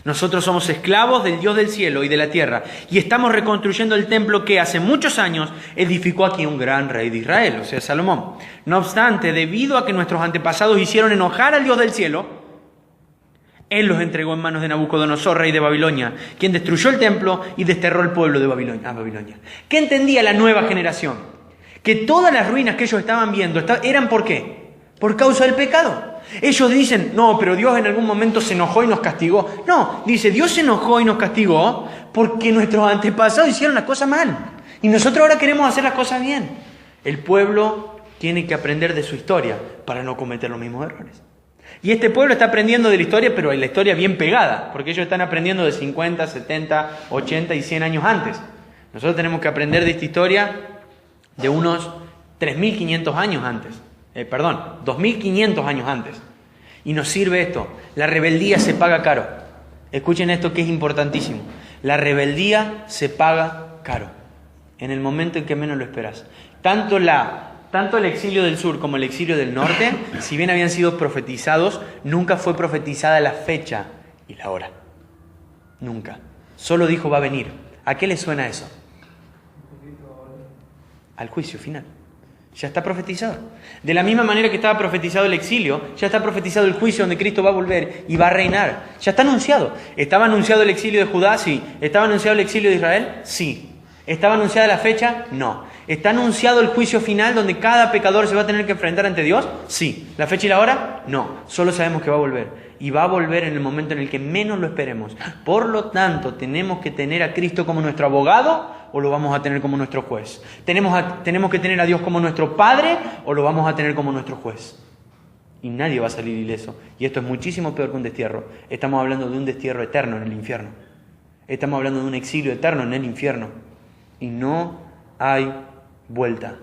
Nosotros somos esclavos del Dios del cielo y de la tierra y estamos reconstruyendo el templo que hace muchos años edificó aquí un gran rey de Israel, o sea, Salomón. No obstante, debido a que nuestros antepasados hicieron enojar al Dios del cielo, Él los entregó en manos de Nabucodonosor, rey de Babilonia, quien destruyó el templo y desterró el pueblo de Babilonia. ¿Qué entendía la nueva generación? Que todas las ruinas que ellos estaban viendo eran ¿por qué? Por causa del pecado. Ellos dicen, no, pero Dios en algún momento se enojó y nos castigó. No, dice, Dios se enojó y nos castigó porque nuestros antepasados hicieron las cosas mal. Y nosotros ahora queremos hacer las cosas bien. El pueblo tiene que aprender de su historia para no cometer los mismos errores. Y este pueblo está aprendiendo de la historia, pero la historia bien pegada, porque ellos están aprendiendo de 50, 70, 80 y 100 años antes. Nosotros tenemos que aprender de esta historia de unos 3.500 años antes. 2.500 años antes. Y nos sirve esto. La rebeldía se paga caro. Escuchen esto que es importantísimo. La rebeldía se paga caro. En el momento en que menos lo esperas. Tanto el exilio del sur como el exilio del norte, si bien habían sido profetizados, nunca fue profetizada la fecha y la hora. Nunca. Solo dijo va a venir. ¿A qué le suena eso? Al juicio final. Ya está profetizado. De la misma manera que estaba profetizado el exilio, ya está profetizado el juicio donde Cristo va a volver y va a reinar. Ya está anunciado. ¿Estaba anunciado el exilio de Judá? Sí. ¿Estaba anunciado el exilio de Israel? Sí. ¿Estaba anunciada la fecha? No. ¿Está anunciado el juicio final donde cada pecador se va a tener que enfrentar ante Dios? Sí. ¿La fecha y la hora? No. Solo sabemos que va a volver. Y va a volver en el momento en el que menos lo esperemos. Por lo tanto, ¿tenemos que tener a Cristo como nuestro abogado o lo vamos a tener como nuestro juez? ¿Tenemos que tener a Dios como nuestro Padre o lo vamos a tener como nuestro juez? Y nadie va a salir ileso. Y esto es muchísimo peor que un destierro. Estamos hablando de un destierro eterno en el infierno. Estamos hablando de un exilio eterno en el infierno. Y no hay vuelta.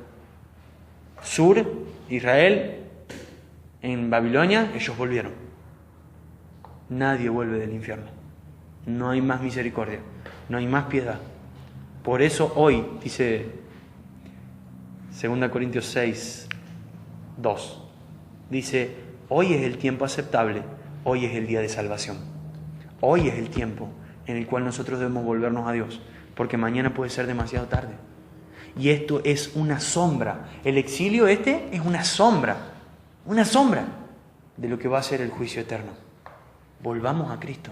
Sur, Israel, en Babilonia, ellos volvieron. Nadie vuelve del infierno. No hay más misericordia. No hay más piedad. Por eso hoy, dice 2 Corintios 6, 2, dice, hoy es el tiempo aceptable, hoy es el día de salvación. Hoy es el tiempo en el cual nosotros debemos volvernos a Dios, porque mañana puede ser demasiado tarde. Y esto es una sombra. El exilio es una sombra de lo que va a ser el juicio eterno. Volvamos a Cristo.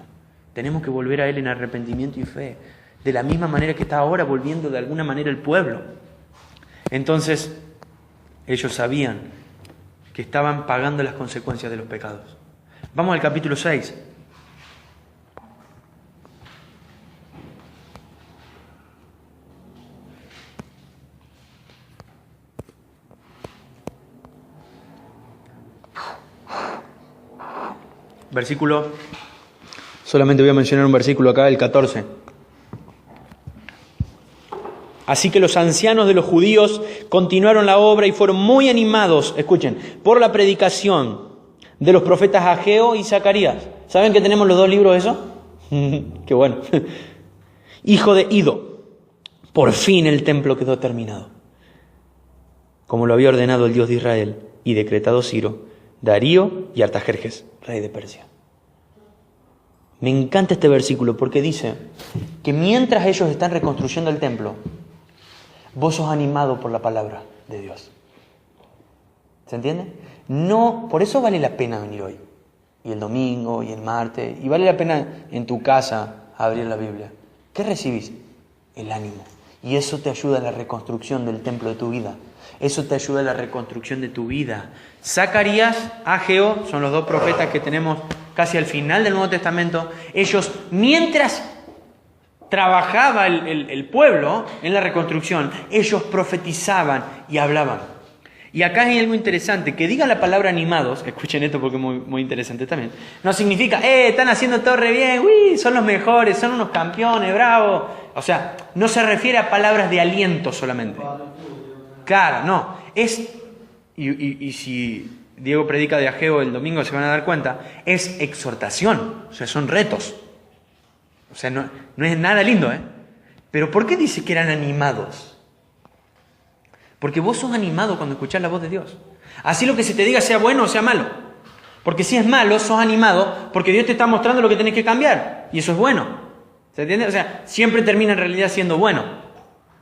Tenemos que volver a Él en arrepentimiento y fe. De la misma manera que está ahora volviendo de alguna manera el pueblo. Entonces, ellos sabían que estaban pagando las consecuencias de los pecados. Vamos al capítulo 6. Versículo, solamente voy a mencionar un versículo acá, el 14. Así que los ancianos de los judíos continuaron la obra y fueron muy animados, escuchen, por la predicación de los profetas Ageo y Zacarías. ¿Saben que tenemos los dos libros de eso? Qué bueno. Hijo de Ido. Por fin el templo quedó terminado, como lo había ordenado el Dios de Israel y decretado Ciro, Darío y Artajerjes, rey de Persia. Me encanta este versículo porque dice que mientras ellos están reconstruyendo el templo, vos sos animado por la palabra de Dios. ¿Se entiende? No, por eso vale la pena venir hoy, y el domingo, y el martes, y vale la pena en tu casa abrir la Biblia. ¿Qué recibís? El ánimo. Y eso te ayuda a la reconstrucción del templo de tu vida. Eso te ayuda a la reconstrucción de tu vida. Zacarías, Ageo, son los dos profetas que tenemos casi al final del Nuevo Testamento. Ellos, mientras trabajaba el pueblo en la reconstrucción, ellos profetizaban y hablaban. Y acá hay algo interesante, que diga la palabra animados, escuchen esto porque es muy, muy interesante también, no significa, están haciendo todo re bien, uy, son los mejores, son unos campeones, bravo. O sea, no se refiere a palabras de aliento solamente. Claro, no, y si Diego predica de Ageo el domingo se van a dar cuenta, es exhortación, o sea, son retos. O sea, no es nada lindo, ¿eh? Pero ¿por qué dice que eran animados? Porque vos sos animado cuando escuchás la voz de Dios. Así lo que se te diga sea bueno o sea malo. Porque si es malo, sos animado porque Dios te está mostrando lo que tenés que cambiar. cambiar. Y eso es bueno. ¿Se entiende? O sea, siempre termina en realidad siendo bueno.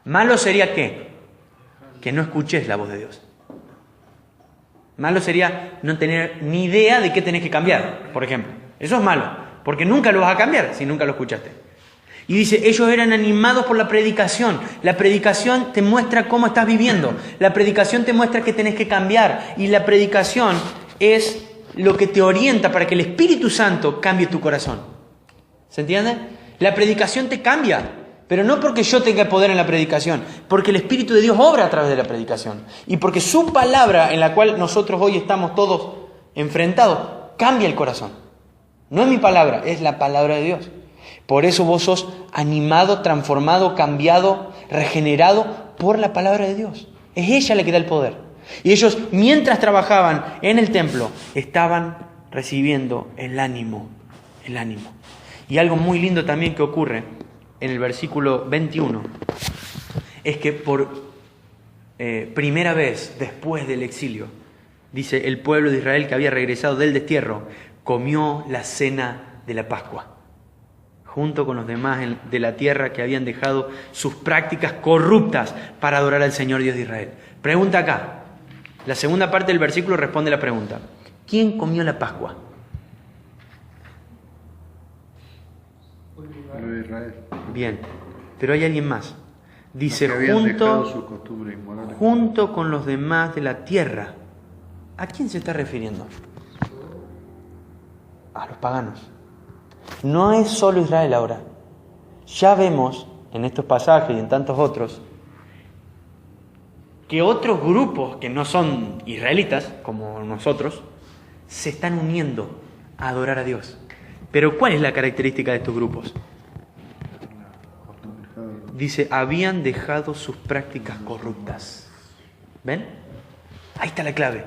Malo sería ¿qué? Que no escuches la voz de Dios. Malo sería no tener ni idea de qué tenés que cambiar, por ejemplo. Eso es malo, porque nunca lo vas a cambiar si nunca lo escuchaste. Y dice, ellos eran animados por la predicación. La predicación te muestra cómo estás viviendo. La predicación te muestra que tenés que cambiar. Y la predicación es lo que te orienta para que el Espíritu Santo cambie tu corazón. ¿Se entiende? La predicación te cambia. Pero no porque yo tenga poder en la predicación, porque el Espíritu de Dios obra a través de la predicación. Y porque su palabra, en la cual nosotros hoy estamos todos enfrentados, cambia el corazón. No es mi palabra, es la palabra de Dios. Por eso vos sos animado, transformado, cambiado, regenerado por la palabra de Dios. Es ella la que da el poder. Y ellos, mientras trabajaban en el templo, estaban recibiendo el ánimo. El ánimo. Y algo muy lindo también que ocurre en el versículo 21 es que por primera vez después del exilio, dice, el pueblo de Israel que había regresado del destierro comió la cena de la Pascua, junto con los demás de la tierra que habían dejado sus prácticas corruptas para adorar al Señor Dios de Israel. Pregunta acá, la segunda parte del versículo responde la pregunta: ¿quién comió la Pascua? Pueblo de Israel. Bien, pero hay alguien más. Dice, Los que habían dejado sus costumbres inmorales. junto con los demás de la tierra. ¿A quién se está refiriendo? A los paganos. No es solo Israel ahora. Ya vemos en estos pasajes y en tantos otros que otros grupos que no son israelitas, como nosotros, se están uniendo a adorar a Dios. Pero ¿cuál es la característica de estos grupos? Dice, habían dejado sus prácticas corruptas. ¿Ven? Ahí está la clave.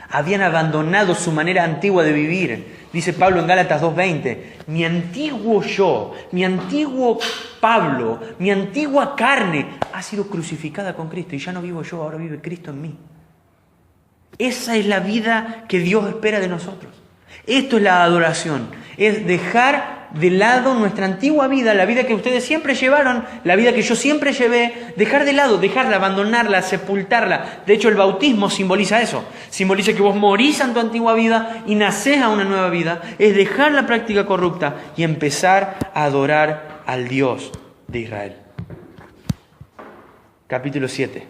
Habían abandonado su manera antigua de vivir. Dice Pablo en Gálatas 2:20, mi antiguo yo, mi antiguo Pablo, mi antigua carne ha sido crucificada con Cristo y ya no vivo yo, ahora vive Cristo en mí. Esa es la vida que Dios espera de nosotros. Esto es la adoración, es dejar de lado nuestra antigua vida, la vida que ustedes siempre llevaron, la vida que yo siempre llevé, dejar de lado, dejarla, abandonarla, sepultarla. De hecho, el bautismo simboliza eso, simboliza que vos morís en tu antigua vida y nacés a una nueva vida, es dejar la práctica corrupta y empezar a adorar al Dios de Israel. Capítulo 7.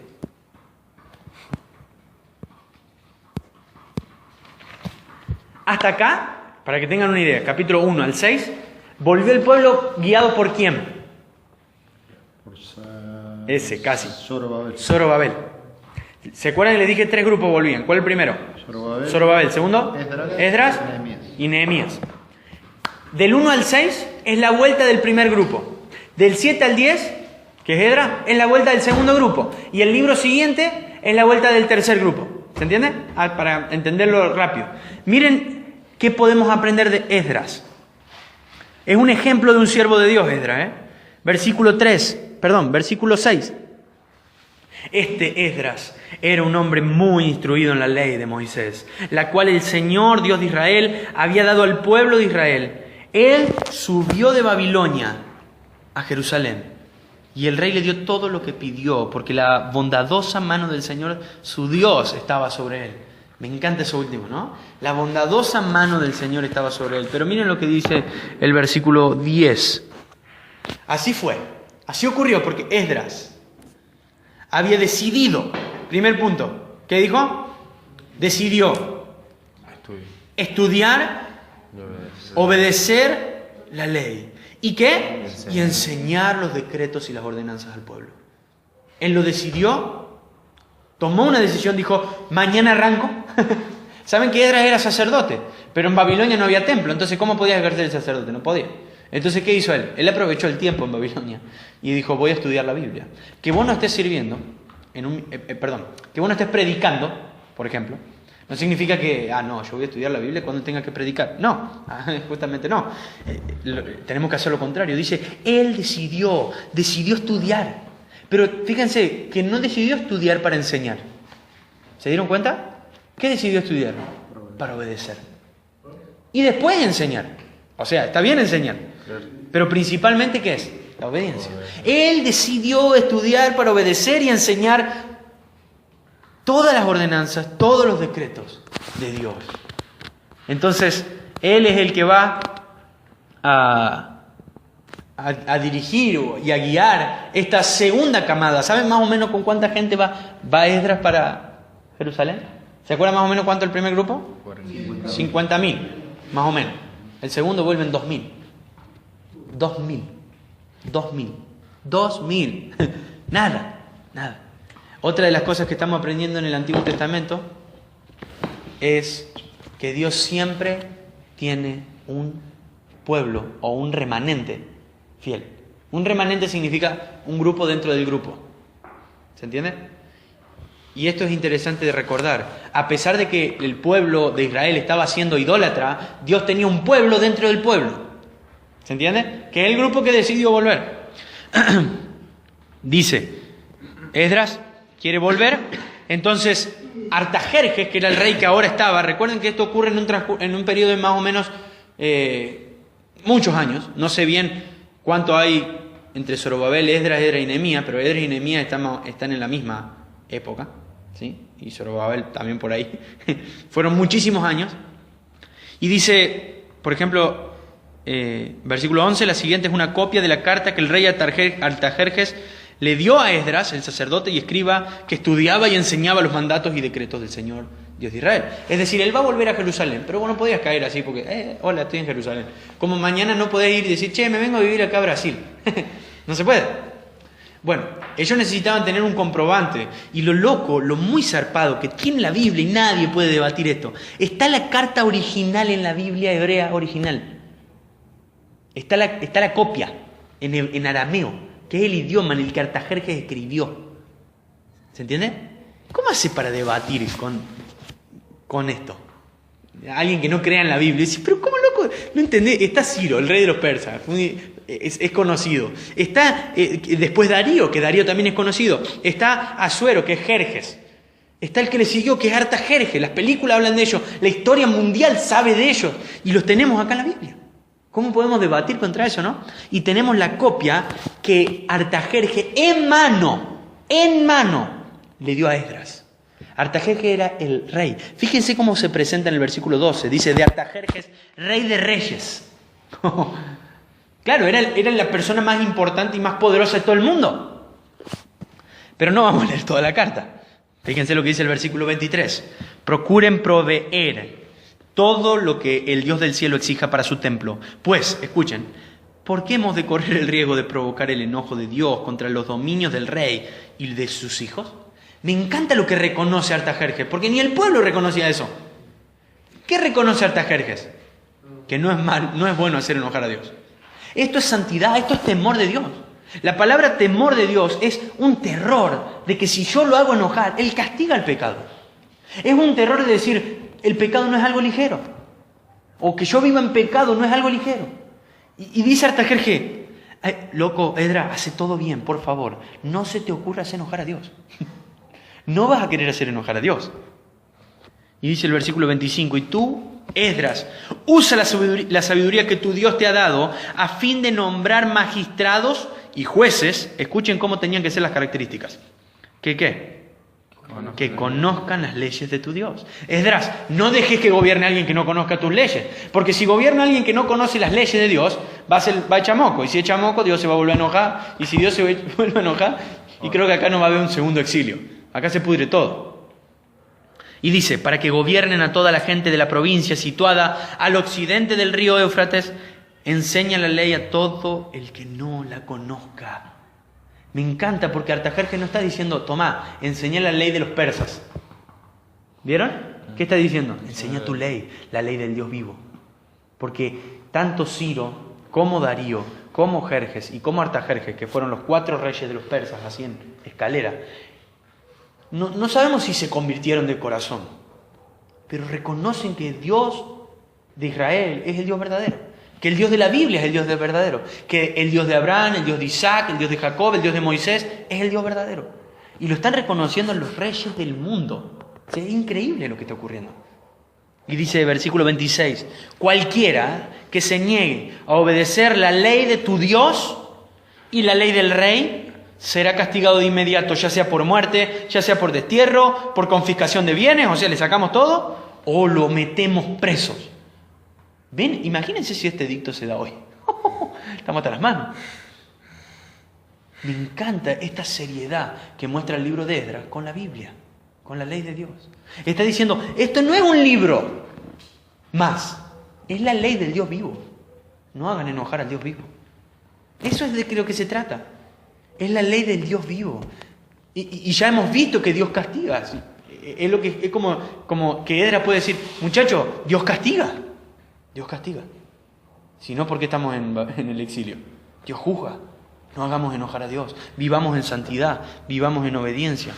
Hasta acá, para que tengan una idea, capítulo 1 al 6, volvió el pueblo guiado por ¿quién? Ese, casi. Zorobabel. ¿Se acuerdan que les dije 3 grupos volvían? ¿Cuál es el primero? Zorobabel. ¿Segundo? Esdras y Nehemías. Del 1 al 6 es la vuelta del primer grupo. Del 7 al 10, que es Esdras, es la vuelta del segundo grupo. Y el libro siguiente es la vuelta del tercer grupo. ¿Se entiende? Para entenderlo rápido. Miren qué podemos aprender de Esdras. Es un ejemplo de un siervo de Dios, Esdras. Versículo 6. Este Esdras era un hombre muy instruido en la ley de Moisés, la cual el Señor, Dios de Israel, había dado al pueblo de Israel. Él subió de Babilonia a Jerusalén y el rey le dio todo lo que pidió, porque la bondadosa mano del Señor, su Dios, estaba sobre él. Me encanta eso último, ¿no? La bondadosa mano del Señor estaba sobre él. Pero miren lo que dice el versículo 10. Así fue, así ocurrió, porque Esdras había decidido, primer punto, ¿qué dijo? Decidió estudiar, obedecer la ley. ¿Y qué? Y enseñar los decretos y las ordenanzas al pueblo. Él lo decidió, tomó una decisión, dijo, mañana arranco. Saben que Esdras era sacerdote, pero en Babilonia no había templo, entonces ¿cómo podía ejercer el sacerdote? No podía. Entonces, ¿qué hizo él? Él aprovechó el tiempo en Babilonia y dijo, voy a estudiar la Biblia. Que vos no estés sirviendo, que vos no estés predicando, por ejemplo, no significa que, no, yo voy a estudiar la Biblia cuando tenga que predicar. No, justamente no. Tenemos que hacer lo contrario. Dice, él decidió estudiar. Pero fíjense que no decidió estudiar para enseñar. ¿Se dieron cuenta? ¿Qué decidió estudiar? Para obedecer. Y después enseñar. O sea, está bien enseñar. Pero principalmente, ¿qué es? La obediencia. Él decidió estudiar para obedecer y enseñar todas las ordenanzas, todos los decretos de Dios. Entonces, Él es el que va a dirigir y a guiar esta segunda camada. ¿Saben más o menos con cuánta gente va Esdras para Jerusalén? ¿Se acuerdan más o menos cuánto el primer grupo? 50.000, más o menos. El segundo vuelven 2.000. 2.000. Nada. Otra de las cosas que estamos aprendiendo en el Antiguo Testamento es que Dios siempre tiene un pueblo o un remanente fiel. Un remanente significa un grupo dentro del grupo. ¿Se entiende? Y esto es interesante de recordar. A pesar de que el pueblo de Israel estaba siendo idólatra, Dios tenía un pueblo dentro del pueblo. ¿Se entiende? Que es el grupo que decidió volver. Dice, Esdras quiere volver. Entonces, Artajerjes, que era el rey que ahora estaba, recuerden que esto ocurre en un periodo de más o menos muchos años. No sé bien cuánto hay entre Zorobabel, Esdras y Nehemías, pero Esdras y Nehemías están en la misma época, ¿sí? Y Zorobabel también por ahí. Fueron muchísimos años. Y dice, por ejemplo, versículo 11, la siguiente es una copia de la carta que el rey Artajerjes le dio a Esdras, el sacerdote y escriba, que estudiaba y enseñaba los mandatos y decretos del Señor Dios de Israel. Es decir, él va a volver a Jerusalén, pero vos no podías caer así porque, hola, estoy en Jerusalén. Como mañana no podés ir y decir, che, me vengo a vivir acá a Brasil. No se puede. Bueno, ellos necesitaban tener un comprobante. Y lo loco, lo muy zarpado que tiene la Biblia, y nadie puede debatir esto, está la carta original en la Biblia hebrea original. Está la copia en arameo, que es el idioma en el que Artajerjes escribió. ¿Se entiende? ¿Cómo hace para debatir con esto? Alguien que no crea en la Biblia dice, pero ¿cómo loco? No entendés. Está Ciro, el rey de los persas, es conocido. Está después Darío, que Darío también es conocido. Está Asuero, que es Jerjes. Está el que le siguió, que es Artajerjes. Las películas hablan de ellos. La historia mundial sabe de ellos. Y los tenemos acá en la Biblia. ¿Cómo podemos debatir contra eso, no? Y tenemos la copia que Artajerjes en mano, le dio a Esdras. Artajerjes era el rey. Fíjense cómo se presenta en el versículo 12. Dice, de Artajerjes, rey de reyes. Claro, era la persona más importante y más poderosa de todo el mundo. Pero no vamos a leer toda la carta. Fíjense lo que dice el versículo 23. Procuren proveer todo lo que el Dios del cielo exija para su templo. Pues, escuchen, ¿por qué hemos de correr el riesgo de provocar el enojo de Dios contra los dominios del rey y de sus hijos? Me encanta lo que reconoce Artajerjes, porque ni el pueblo reconocía eso. ¿Qué reconoce Artajerjes? Que no es bueno hacer enojar a Dios. Esto es santidad, esto es temor de Dios. La palabra temor de Dios es un terror de que si yo lo hago enojar, Él castiga el pecado. Es un terror de decir, el pecado no es algo ligero. O que yo viva en pecado no es algo ligero. Y dice Artajerjes, loco, Esdras, hace todo bien, por favor. No se te ocurra hacer enojar a Dios. No vas a querer hacer enojar a Dios. Y dice el versículo 25, y tú, Esdras, usa la sabiduría que tu Dios te ha dado a fin de nombrar magistrados y jueces. Escuchen cómo tenían que ser las características. ¿Qué? Que conozcan las leyes de tu Dios. Esdras, no dejes que gobierne alguien que no conozca tus leyes. Porque si gobierna alguien que no conoce las leyes de Dios, va a echar moco. Y si echa moco, Dios se va a volver a enojar. Y si Dios se vuelve a enojar, y creo que acá no va a haber un segundo exilio. Acá se pudre todo. Y dice, para que gobiernen a toda la gente de la provincia situada al occidente del río Éufrates, enseña la ley a todo el que no la conozca. Me encanta porque Artajerjes no está diciendo, tomá, enseñá la ley de los persas. ¿Vieron? ¿Qué está diciendo? Enseña tu ley, la ley del Dios vivo. Porque tanto Ciro como Darío, como Jerjes y como Artajerjes, que fueron los 4 reyes de los persas, así en escalera, no sabemos si se convirtieron de corazón, pero reconocen que el Dios de Israel es el Dios verdadero, que el Dios de la Biblia es el Dios verdadero, que el Dios de Abraham, el Dios de Isaac, el Dios de Jacob, el Dios de Moisés es el Dios verdadero. Y lo están reconociendo los reyes del mundo. Es increíble lo que está ocurriendo. Y dice versículo 26, cualquiera que se niegue a obedecer la ley de tu Dios y la ley del rey será castigado de inmediato, ya sea por muerte, ya sea por destierro, por confiscación de bienes, o sea, le sacamos todo, o lo metemos presos. ¿Ven? Imagínense si este edicto se da hoy. Estamos hasta las manos. Me encanta esta seriedad que muestra el libro de Esdras con la Biblia, con la ley de Dios. Está diciendo, esto no es un libro más, es la ley del Dios vivo. No hagan enojar al Dios vivo. Eso es de lo que se trata. Es la ley del Dios vivo. Y ya hemos visto que Dios castiga. Es como que Esdras puede decir, muchachos, Dios castiga. Dios castiga. Si no, ¿por qué estamos en el exilio? Dios juzga. No hagamos enojar a Dios. Vivamos en santidad. Vivamos en obediencia.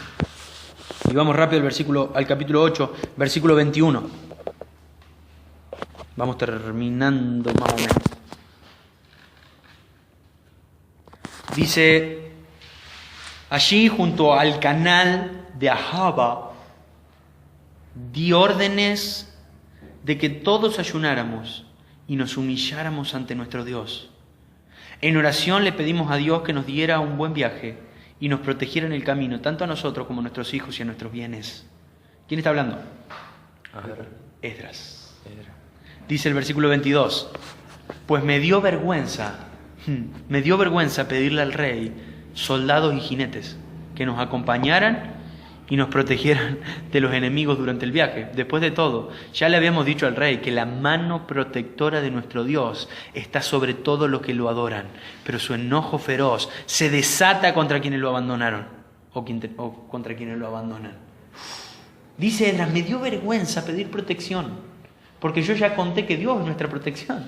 Y vamos rápido al capítulo 8, versículo 21. Vamos terminando más o menos. Dice, allí junto al canal de Ahava, di órdenes de que todos ayunáramos y nos humilláramos ante nuestro Dios. En oración le pedimos a Dios que nos diera un buen viaje y nos protegiera en el camino, tanto a nosotros como a nuestros hijos y a nuestros bienes. ¿Quién está hablando? Esdras. Dice el versículo 22, pues me dio vergüenza pedirle al rey soldados y jinetes que nos acompañaran y nos protegieran de los enemigos durante el viaje. Después de todo, ya le habíamos dicho al rey que la mano protectora de nuestro Dios está sobre todos los que lo adoran, pero su enojo feroz se desata contra quienes lo abandonaron o contra quienes lo abandonan. Dice Esdras, me dio vergüenza pedir protección, porque yo ya conté que Dios es nuestra protección.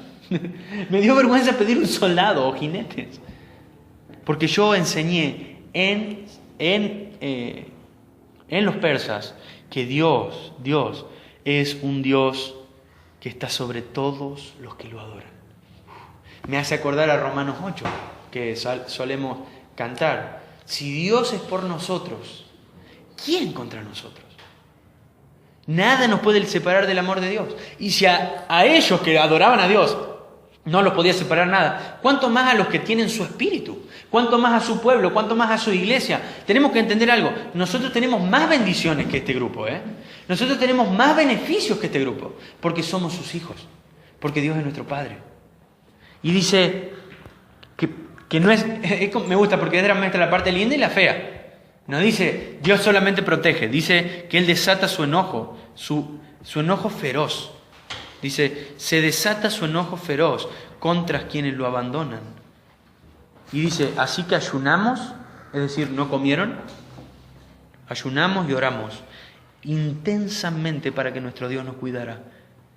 Me dio vergüenza pedir un soldado o jinetes, porque yo enseñé en los persas que Dios es un Dios que está sobre todos los que lo adoran. Me hace acordar a Romanos 8, que solemos cantar. Si Dios es por nosotros, ¿quién contra nosotros? Nada nos puede separar del amor de Dios. Y si a ellos que adoraban a Dios no los podía separar nada, ¿cuánto más a los que tienen su espíritu? ¿Cuánto más a su pueblo? ¿Cuánto más a su iglesia? Tenemos que entender algo. Nosotros tenemos más bendiciones que este grupo, Nosotros tenemos más beneficios que este grupo, porque somos sus hijos, porque Dios es nuestro Padre. Y dice que no es me gusta porque Esdras muestra la parte linda y la fea. No dice, Dios solamente protege. Dice que Él desata su enojo, su enojo feroz. Dice, se desata su enojo feroz contra quienes lo abandonan. Y dice, así que ayunamos, es decir, no comieron, ayunamos y oramos intensamente para que nuestro Dios nos cuidara.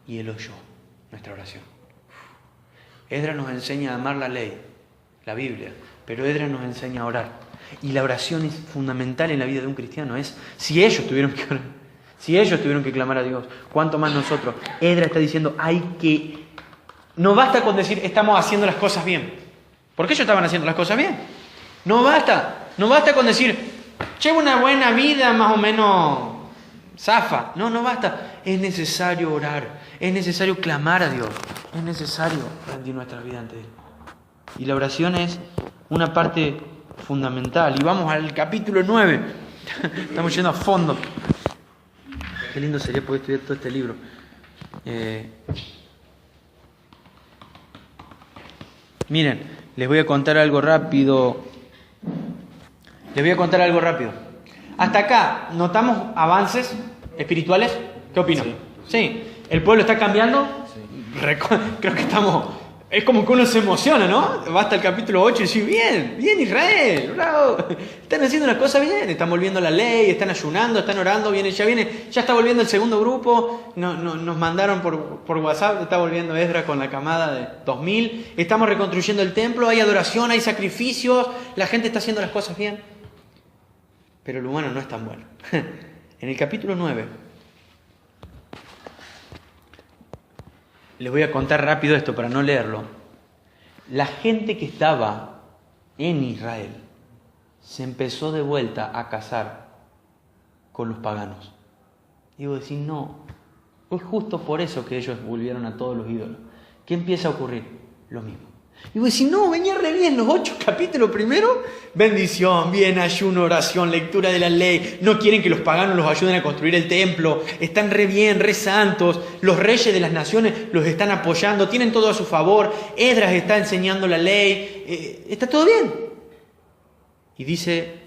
Y Él oyó nuestra oración. Esdras nos enseña a amar la ley, la Biblia, pero Esdras nos enseña a orar. Y la oración es fundamental en la vida de un cristiano. Si ellos tuvieron que orar, si ellos tuvieron que clamar a Dios, ¿cuánto más nosotros? Esdras está diciendo, no basta con decir, estamos haciendo las cosas bien. Porque ellos estaban haciendo las cosas bien. No basta con decir, llevo una buena vida más o menos zafa. No basta. Es necesario orar, es necesario clamar a Dios, es necesario rendir nuestra vida ante Él. Y la oración es una parte fundamental. Y vamos al capítulo 9. Estamos yendo a fondo. Qué lindo sería poder estudiar todo este libro. Miren, les voy a contar algo rápido. Hasta acá, ¿notamos avances espirituales? ¿Qué opinan? Sí. ¿El pueblo está cambiando? Sí. Creo que estamos... Es como que uno se emociona, ¿no? Basta el capítulo 8 y decir, bien Israel, bravo. Están haciendo las cosas bien, están volviendo a la ley, están ayunando, están orando, ya está volviendo el segundo grupo, nos mandaron por WhatsApp, está volviendo Esdras con la camada de 2000, estamos reconstruyendo el templo, hay adoración, hay sacrificios, la gente está haciendo las cosas bien. Pero el humano no es tan bueno. En el capítulo 9, les voy a contar rápido esto para no leerlo. La gente que estaba en Israel se empezó de vuelta a casar con los paganos. Y vos decís, no, Es justo por eso que ellos volvieron a todos los ídolos. ¿Qué empieza a ocurrir? Lo mismo. Y vos decís, no, venía re bien los 8 capítulos primero. Bendición, bien, ayuno, oración, lectura de la ley. No quieren que los paganos los ayuden a construir el templo. Están re bien, re santos. Los reyes de las naciones los están apoyando. Tienen todo a su favor. Esdras está enseñando la ley. Está todo bien. Y dice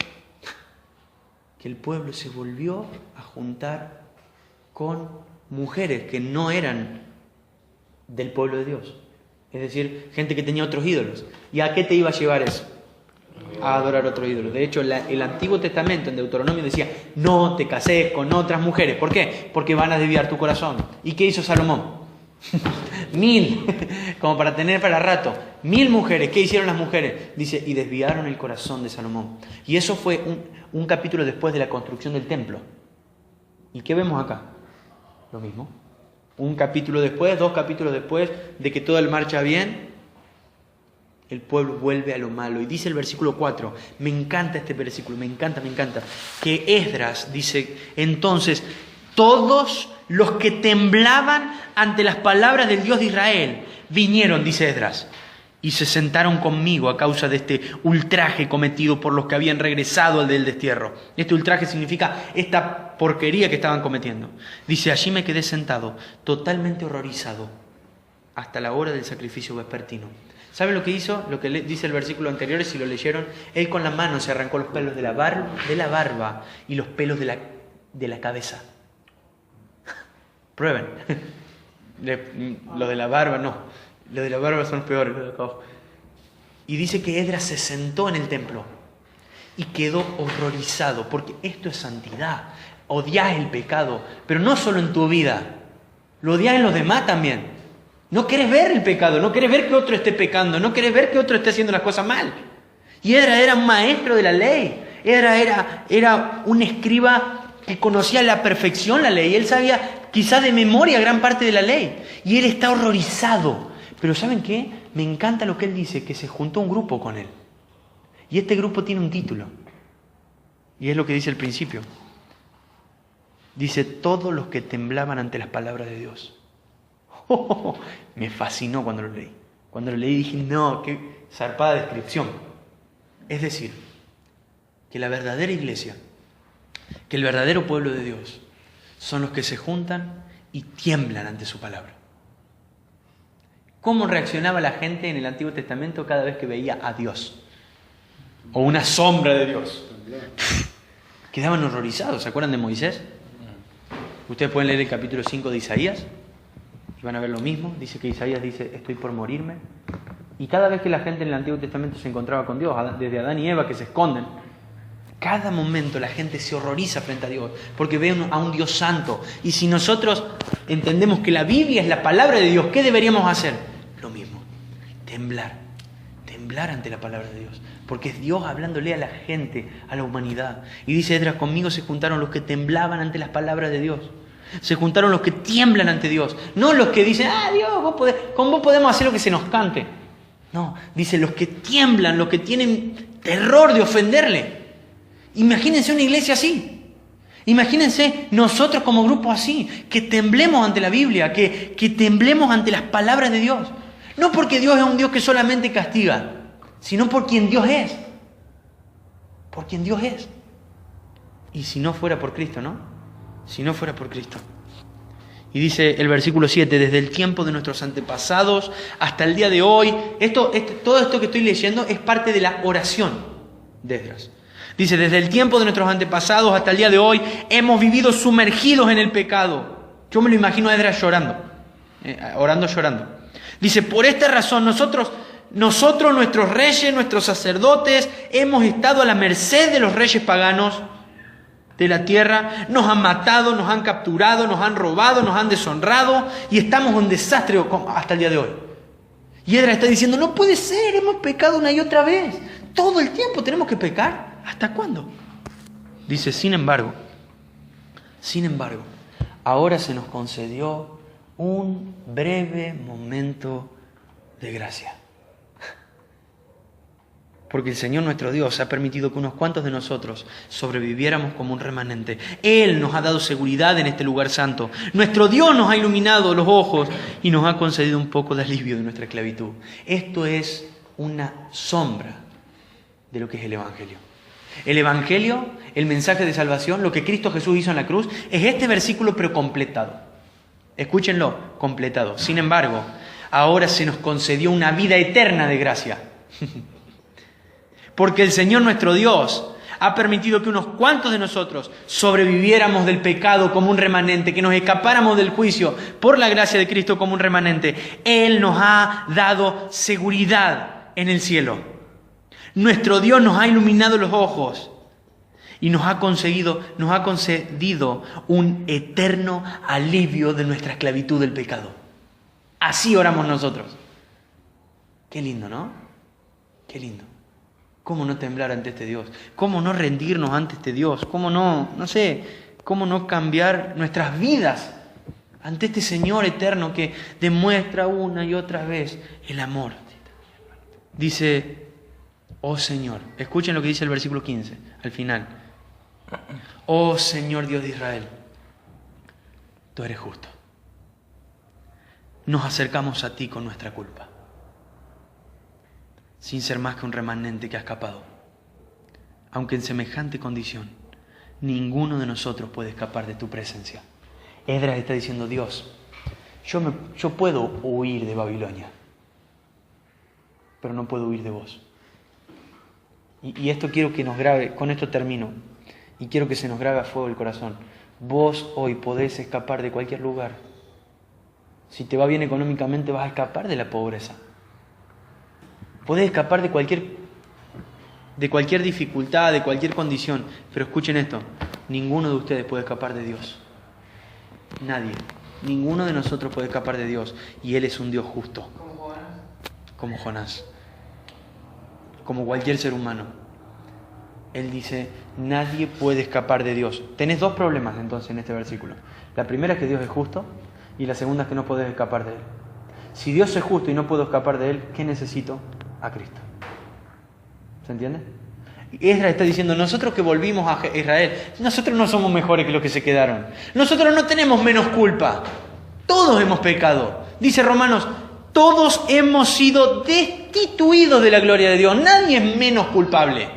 que el pueblo se volvió a juntar con mujeres que no eran del pueblo de Dios. Es decir, gente que tenía otros ídolos. ¿Y a qué te iba a llevar eso? A adorar otro ídolo. De hecho, el Antiguo Testamento en Deuteronomio decía, no te cases con otras mujeres. ¿Por qué? Porque van a desviar tu corazón. ¿Y qué hizo Salomón? 1000, como para tener para rato. 1000 mujeres. ¿Qué hicieron las mujeres? Dice, y desviaron el corazón de Salomón. Y eso fue un capítulo después de la construcción del templo. ¿Y qué vemos acá? Lo mismo. Un capítulo después, 2 capítulos después de que todo marcha bien, el pueblo vuelve a lo malo. Y dice el versículo 4, me encanta este versículo, me encanta, que Esdras dice, entonces, todos los que temblaban ante las palabras del Dios de Israel, vinieron, dice Esdras, y se sentaron conmigo a causa de este ultraje cometido por los que habían regresado del destierro. Este ultraje significa esta porquería que estaban cometiendo. Dice, allí me quedé sentado, totalmente horrorizado, hasta la hora del sacrificio vespertino. ¿Saben lo que hizo? Lo que dice el versículo anterior, si lo leyeron, él con la mano se arrancó los pelos de la barba y los pelos de la cabeza. Prueben. Los de la barba no. Los de la barba son los peores. Y dice que Esdras se sentó en el templo y quedó horrorizado, porque esto es santidad. Odias el pecado, pero no solo en tu vida, lo odias en los demás también. No querés ver el pecado, no querés ver que otro esté pecando, no querés ver que otro esté haciendo las cosas mal. Y Esdras era un maestro de la ley. Esdras era un escriba que conocía a la perfección la ley. Él sabía quizás de memoria gran parte de la ley. Y él está horrorizado. Pero ¿saben qué? Me encanta lo que él dice, que se juntó un grupo con él. Y este grupo tiene un título. Y es lo que dice al principio. Dice, todos los que temblaban ante las palabras de Dios. Me fascinó cuando lo leí. Cuando lo leí dije, no, qué zarpada descripción. Es decir, que la verdadera iglesia, que el verdadero pueblo de Dios, son los que se juntan y tiemblan ante su palabra. ¿Cómo reaccionaba la gente en el Antiguo Testamento cada vez que veía a Dios? O una sombra de Dios. Quedaban horrorizados. ¿Se acuerdan de Moisés? Ustedes pueden leer el capítulo 5 de Isaías y van a ver lo mismo. Dice que Isaías dice, estoy por morirme. Y cada vez que la gente en el Antiguo Testamento se encontraba con Dios, desde Adán y Eva que se esconden, cada momento la gente se horroriza frente a Dios porque ve a un Dios santo. Y si nosotros entendemos que la Biblia es la palabra de Dios, ¿qué deberíamos hacer? Lo mismo, temblar ante la palabra de Dios, porque es Dios hablándole a la gente, a la humanidad. Y dice Esdras, conmigo se juntaron los que temblaban ante las palabras de Dios. Se juntaron los que tiemblan ante Dios, no los que dicen, Dios, con vos podemos hacer lo que se nos cante. No, dice los que tiemblan, los que tienen terror de ofenderle. Imagínense una iglesia así. Imagínense nosotros como grupo así, que temblemos ante la Biblia, que temblemos ante las palabras de Dios. No porque Dios es un Dios que solamente castiga, sino por quien Dios es. Por quien Dios es. Y si no fuera por Cristo, ¿no? Si no fuera por Cristo. Y dice el versículo 7, desde el tiempo de nuestros antepasados hasta el día de hoy. Todo esto que estoy leyendo es parte de la oración de Esdras. Dice, desde el tiempo de nuestros antepasados hasta el día de hoy, hemos vivido sumergidos en el pecado. Yo me lo imagino a Esdras llorando, llorando. Dice, por esta razón nosotros, nuestros reyes, nuestros sacerdotes, hemos estado a la merced de los reyes paganos de la tierra. Nos han matado, nos han capturado, nos han robado, nos han deshonrado y estamos en desastre hasta el día de hoy. Y Esdras está diciendo, no puede ser, hemos pecado una y otra vez. Todo el tiempo tenemos que pecar. ¿Hasta cuándo? Dice, sin embargo, ahora se nos concedió un breve momento de gracia. Porque el Señor nuestro Dios ha permitido que unos cuantos de nosotros sobreviviéramos como un remanente. Él nos ha dado seguridad en este lugar santo. Nuestro Dios nos ha iluminado los ojos y nos ha concedido un poco de alivio de nuestra esclavitud. Esto es una sombra de lo que es el Evangelio. El Evangelio, el mensaje de salvación, lo que Cristo Jesús hizo en la cruz, es este versículo pero completado. Escúchenlo, completado. Sin embargo, ahora se nos concedió una vida eterna de gracia. Porque el Señor nuestro Dios ha permitido que unos cuantos de nosotros sobreviviéramos del pecado como un remanente, que nos escapáramos del juicio por la gracia de Cristo como un remanente. Él nos ha dado seguridad en el cielo. Nuestro Dios nos ha iluminado los ojos y nos ha concedido un eterno alivio de nuestra esclavitud del pecado. Así oramos nosotros. Qué lindo, ¿no? Qué lindo. ¿Cómo no temblar ante este Dios? ¿Cómo no rendirnos ante este Dios? ¿Cómo cómo no cambiar nuestras vidas ante este Señor eterno que demuestra una y otra vez el amor? Dice, oh Señor, escuchen lo que dice el versículo 15, al final. Oh Señor Dios de Israel, tú eres justo. Nos acercamos a ti con nuestra culpa, sin ser más que un remanente que ha escapado. Aunque en semejante condición, ninguno de nosotros puede escapar de tu presencia. Esdras está diciendo, Dios, yo puedo huir de Babilonia, pero no puedo huir de vos. Y esto quiero que nos grabe, con esto termino, y quiero que se nos grabe a fuego el corazón. Vos hoy podés escapar de cualquier lugar. Si te va bien económicamente, vas a escapar de la pobreza. Podés escapar de cualquier dificultad, de cualquier condición. Pero escuchen esto, ninguno de ustedes puede escapar de Dios. Nadie. Ninguno de nosotros puede escapar de Dios. Y Él es un Dios justo. Como Jonás. Como cualquier ser humano. Él dice, nadie puede escapar de Dios. Tenés dos problemas entonces en este versículo. La primera es que Dios es justo y la segunda es que no podés escapar de Él. Si Dios es justo y no puedo escapar de Él, ¿qué necesito? A Cristo. ¿Se entiende? Esdras está diciendo, nosotros que volvimos a Israel, nosotros no somos mejores que los que se quedaron. Nosotros no tenemos menos culpa. Todos hemos pecado. Dice Romanos, todos hemos sido destituidos de la gloria de Dios. Nadie es menos culpable.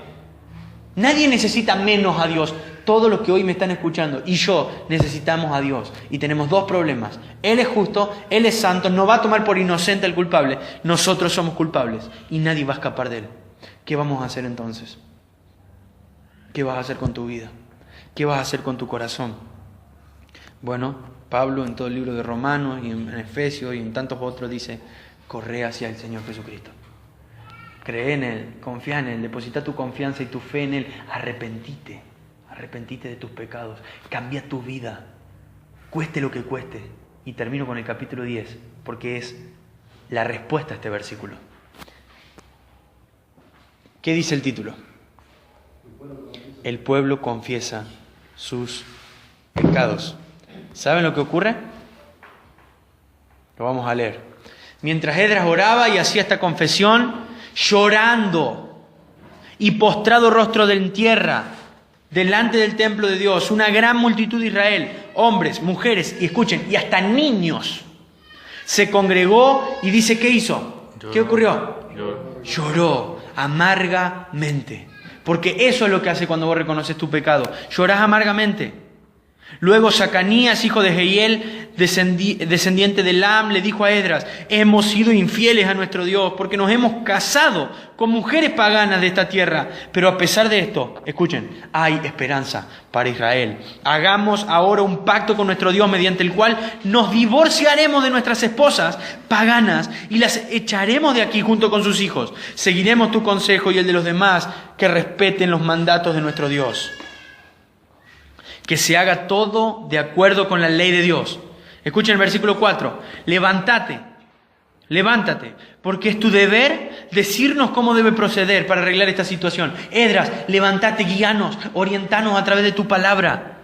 Nadie necesita menos a Dios. Todos los que hoy me están escuchando y yo necesitamos a Dios. Y tenemos dos problemas. Él es justo, Él es santo, no va a tomar por inocente al culpable. Nosotros somos culpables y nadie va a escapar de Él. ¿Qué vamos a hacer entonces? ¿Qué vas a hacer con tu vida? ¿Qué vas a hacer con tu corazón? Bueno, Pablo en todo el libro de Romanos y en Efesios y en tantos otros dice, corre hacia el Señor Jesucristo. Cree en Él, confía en Él, deposita tu confianza y tu fe en Él. Arrepentite de tus pecados, cambia tu vida, cueste lo que cueste. Y termino con el capítulo 10, porque es la respuesta a este versículo. ¿Qué dice el título? El pueblo confiesa sus pecados. ¿Saben lo que ocurre? Lo vamos a leer. Mientras Esdras oraba y hacía esta confesión, llorando y postrado rostro en tierra, delante del templo de Dios, una gran multitud de Israel, hombres, mujeres, y escuchen, y hasta niños, se congregó y dice, ¿qué hizo? ¿Qué ocurrió? Lloró amargamente. Porque eso es lo que hace cuando vos reconoces tu pecado. Llorás amargamente. Luego Zacanías, hijo de Jehiel, descendiente de Elam, le dijo a Esdras, hemos sido infieles a nuestro Dios porque nos hemos casado con mujeres paganas de esta tierra. Pero a pesar de esto, escuchen, hay esperanza para Israel. Hagamos ahora un pacto con nuestro Dios mediante el cual nos divorciaremos de nuestras esposas paganas y las echaremos de aquí junto con sus hijos. Seguiremos tu consejo y el de los demás que respeten los mandatos de nuestro Dios. Que se haga todo de acuerdo con la ley de Dios. Escuchen el versículo 4. Levántate, porque es tu deber decirnos cómo debe proceder para arreglar esta situación. Esdras, levántate, guíanos, orientanos a través de tu palabra.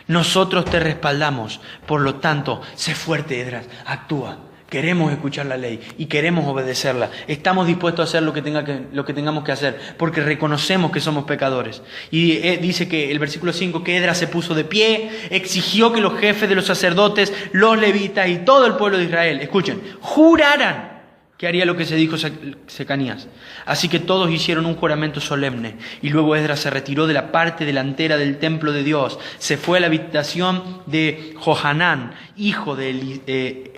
Nosotros te respaldamos, por lo tanto, sé fuerte, Esdras, actúa. Queremos escuchar la ley y queremos obedecerla. Estamos dispuestos a hacer lo que tengamos que hacer porque reconocemos que somos pecadores. Y dice que el versículo 5, que Esdras se puso de pie, exigió que los jefes de los sacerdotes, los levitas y todo el pueblo de Israel, escuchen, juraran que haría lo que se dijo Secanías. Así que todos hicieron un juramento solemne. Y luego Esdras se retiró de la parte delantera del templo de Dios. Se fue a la habitación de Johanán, hijo de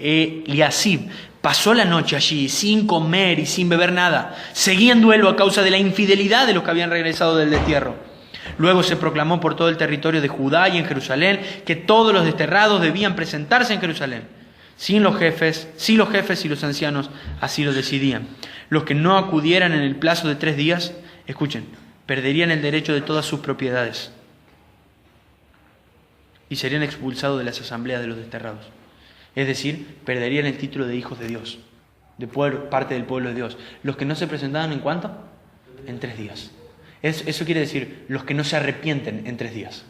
Eliasib. Pasó la noche allí sin comer y sin beber nada. Seguía en duelo a causa de la infidelidad de los que habían regresado del destierro. Luego se proclamó por todo el territorio de Judá y en Jerusalén que todos los desterrados debían presentarse en Jerusalén. Si los jefes y los ancianos así lo decidían. Los que no acudieran en el plazo de 3 días, escuchen, perderían el derecho de todas sus propiedades y serían expulsados de las asambleas de los desterrados. Es decir, perderían el título de hijos de Dios, de parte del pueblo de Dios. Los que no se presentaban, ¿en cuánto? En 3 días. Eso quiere decir, los que no se arrepienten en 3 días.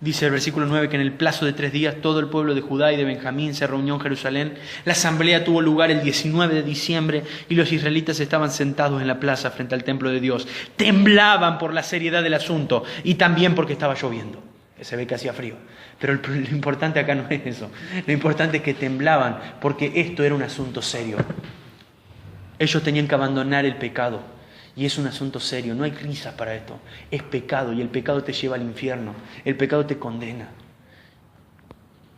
Dice el versículo 9 que en el plazo de 3 días todo el pueblo de Judá y de Benjamín se reunió en Jerusalén. La asamblea tuvo lugar el 19 de diciembre y los israelitas estaban sentados en la plaza frente al templo de Dios. Temblaban por la seriedad del asunto y también porque estaba lloviendo. Se ve que hacía frío. Pero lo importante acá no es eso. Lo importante es que temblaban porque esto era un asunto serio. Ellos tenían que abandonar el pecado. Y es un asunto serio, no hay risas para esto. Es pecado y el pecado te lleva al infierno. El pecado te condena.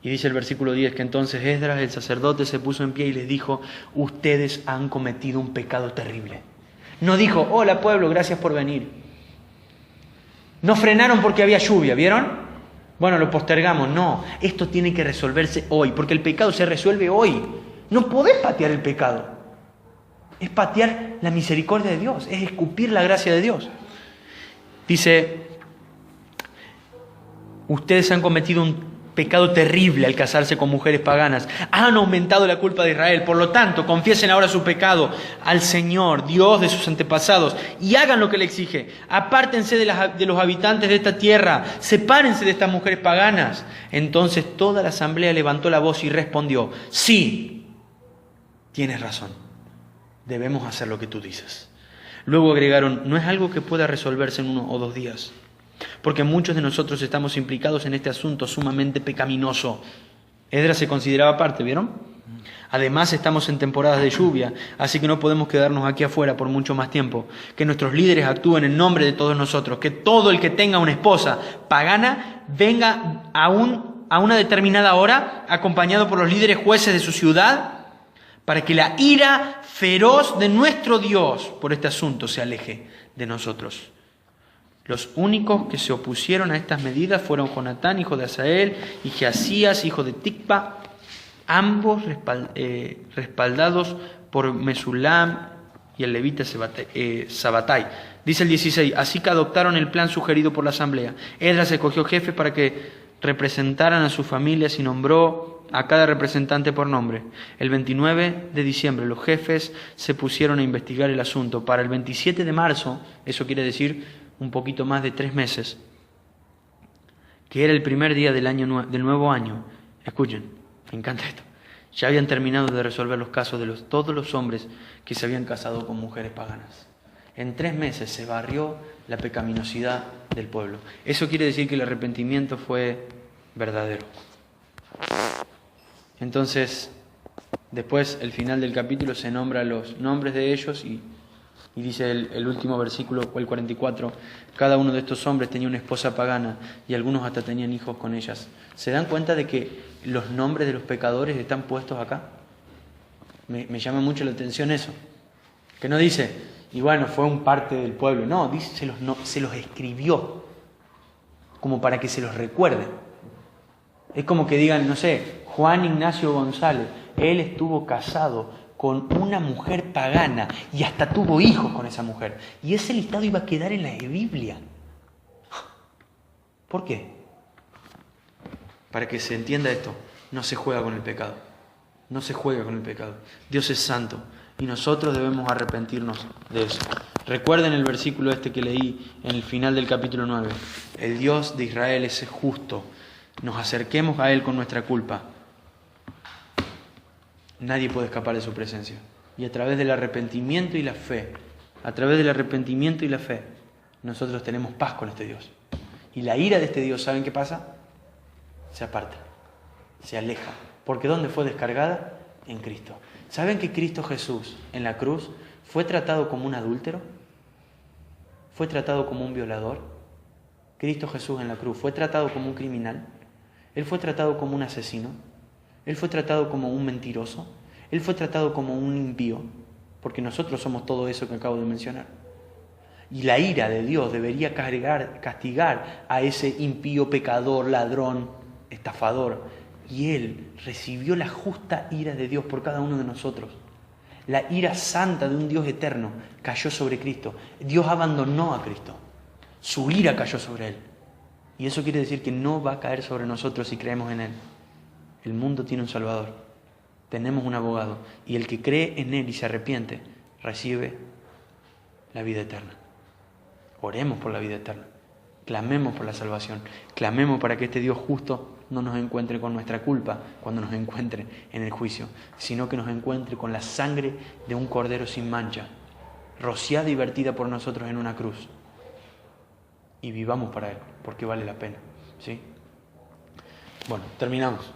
Y dice el versículo 10 que entonces Esdras, el sacerdote, se puso en pie y les dijo: ustedes han cometido un pecado terrible. No dijo: hola pueblo, gracias por venir. No frenaron porque había lluvia, ¿vieron? Bueno, lo postergamos. No, esto tiene que resolverse hoy, porque el pecado se resuelve hoy. No podés patear el pecado. Es patear la misericordia de Dios, es escupir la gracia de Dios. Dice, ustedes han cometido un pecado terrible al casarse con mujeres paganas. Han aumentado la culpa de Israel. Por lo tanto, confiesen ahora su pecado al Señor, Dios de sus antepasados, y hagan lo que le exige. Apártense de los habitantes de esta tierra. Sepárense de estas mujeres paganas. Entonces toda la asamblea levantó la voz y respondió: sí, tienes razón. Debemos hacer lo que tú dices. Luego agregaron: no es algo que pueda resolverse en 1 o 2 días, porque muchos de nosotros estamos implicados en este asunto sumamente pecaminoso. Esdras se consideraba parte, ¿vieron? Además estamos en temporadas de lluvia, así que no podemos quedarnos aquí afuera por mucho más tiempo. Que nuestros líderes actúen en nombre de todos nosotros. Que todo el que tenga una esposa pagana venga a una determinada hora, acompañado por los líderes jueces de su ciudad, para que la ira feroz de nuestro Dios por este asunto se aleje de nosotros. Los únicos que se opusieron a estas medidas fueron Jonatán, hijo de Asael, y Geasías, hijo de Ticpa, ambos respaldados por Mesulam y el levita Sabatai. Dice el 16, así que adoptaron el plan sugerido por la asamblea. Esdras escogió jefes para que representaran a sus familias y nombró a cada representante por nombre. El 29 de diciembre los jefes se pusieron a investigar el asunto. Para el 27 de marzo, eso quiere decir un poquito más de 3 meses, que era el primer día del nuevo año, escuchen, me encanta esto, ya habían terminado de resolver los casos de todos los hombres que se habían casado con mujeres paganas. En 3 meses se barrió la pecaminosidad del pueblo. Eso quiere decir que el arrepentimiento fue verdadero. Entonces, después, el final del capítulo se nombra los nombres de ellos y dice el último versículo, el 44, cada uno de estos hombres tenía una esposa pagana y algunos hasta tenían hijos con ellas. ¿Se dan cuenta de que los nombres de los pecadores están puestos acá? Me llama mucho la atención eso. Que no dice, y bueno, fue un parte del pueblo. No, dice, se los escribió como para que se los recuerden. Es como que digan, no sé, Juan Ignacio González, él estuvo casado con una mujer pagana y hasta tuvo hijos con esa mujer. Y ese listado iba a quedar en la Biblia. ¿Por qué? Para que se entienda esto, no se juega con el pecado. No se juega con el pecado. Dios es santo y nosotros debemos arrepentirnos de eso. Recuerden el versículo que leí en el final del capítulo 9. El Dios de Israel es justo. Nos acerquemos a Él con nuestra culpa. nadie puede escapar de su presencia. Y a través del arrepentimiento y la fe, a través del arrepentimiento y la fe, nosotros tenemos paz con este Dios. Y la ira de este Dios, ¿saben qué pasa? Se aparta, se aleja. Porque ¿dónde fue descargada? En Cristo. ¿Saben que Cristo Jesús en la cruz fue tratado como un adúltero? ¿Fue tratado como un violador? Cristo Jesús en la cruz fue tratado como un criminal. Él fue tratado como un asesino. Él fue tratado como un mentiroso. Él fue tratado como un impío. Porque nosotros somos todo eso que acabo de mencionar. Y la ira de Dios debería castigar a ese impío, pecador, ladrón, estafador. Y Él recibió la justa ira de Dios por cada uno de nosotros. La ira santa de un Dios eterno cayó sobre Cristo. Dios abandonó a Cristo. Su ira cayó sobre Él. Y eso quiere decir que no va a caer sobre nosotros si creemos en Él. El mundo tiene un Salvador. Tenemos un abogado. Y el que cree en Él y se arrepiente, recibe la vida eterna. Oremos por la vida eterna. Clamemos por la salvación. Clamemos para que este Dios justo no nos encuentre con nuestra culpa cuando nos encuentre en el juicio, sino que nos encuentre con la sangre de un cordero sin mancha, rociada y vertida por nosotros en una cruz. Y vivamos para Él, porque vale la pena. ¿Sí? Bueno, terminamos.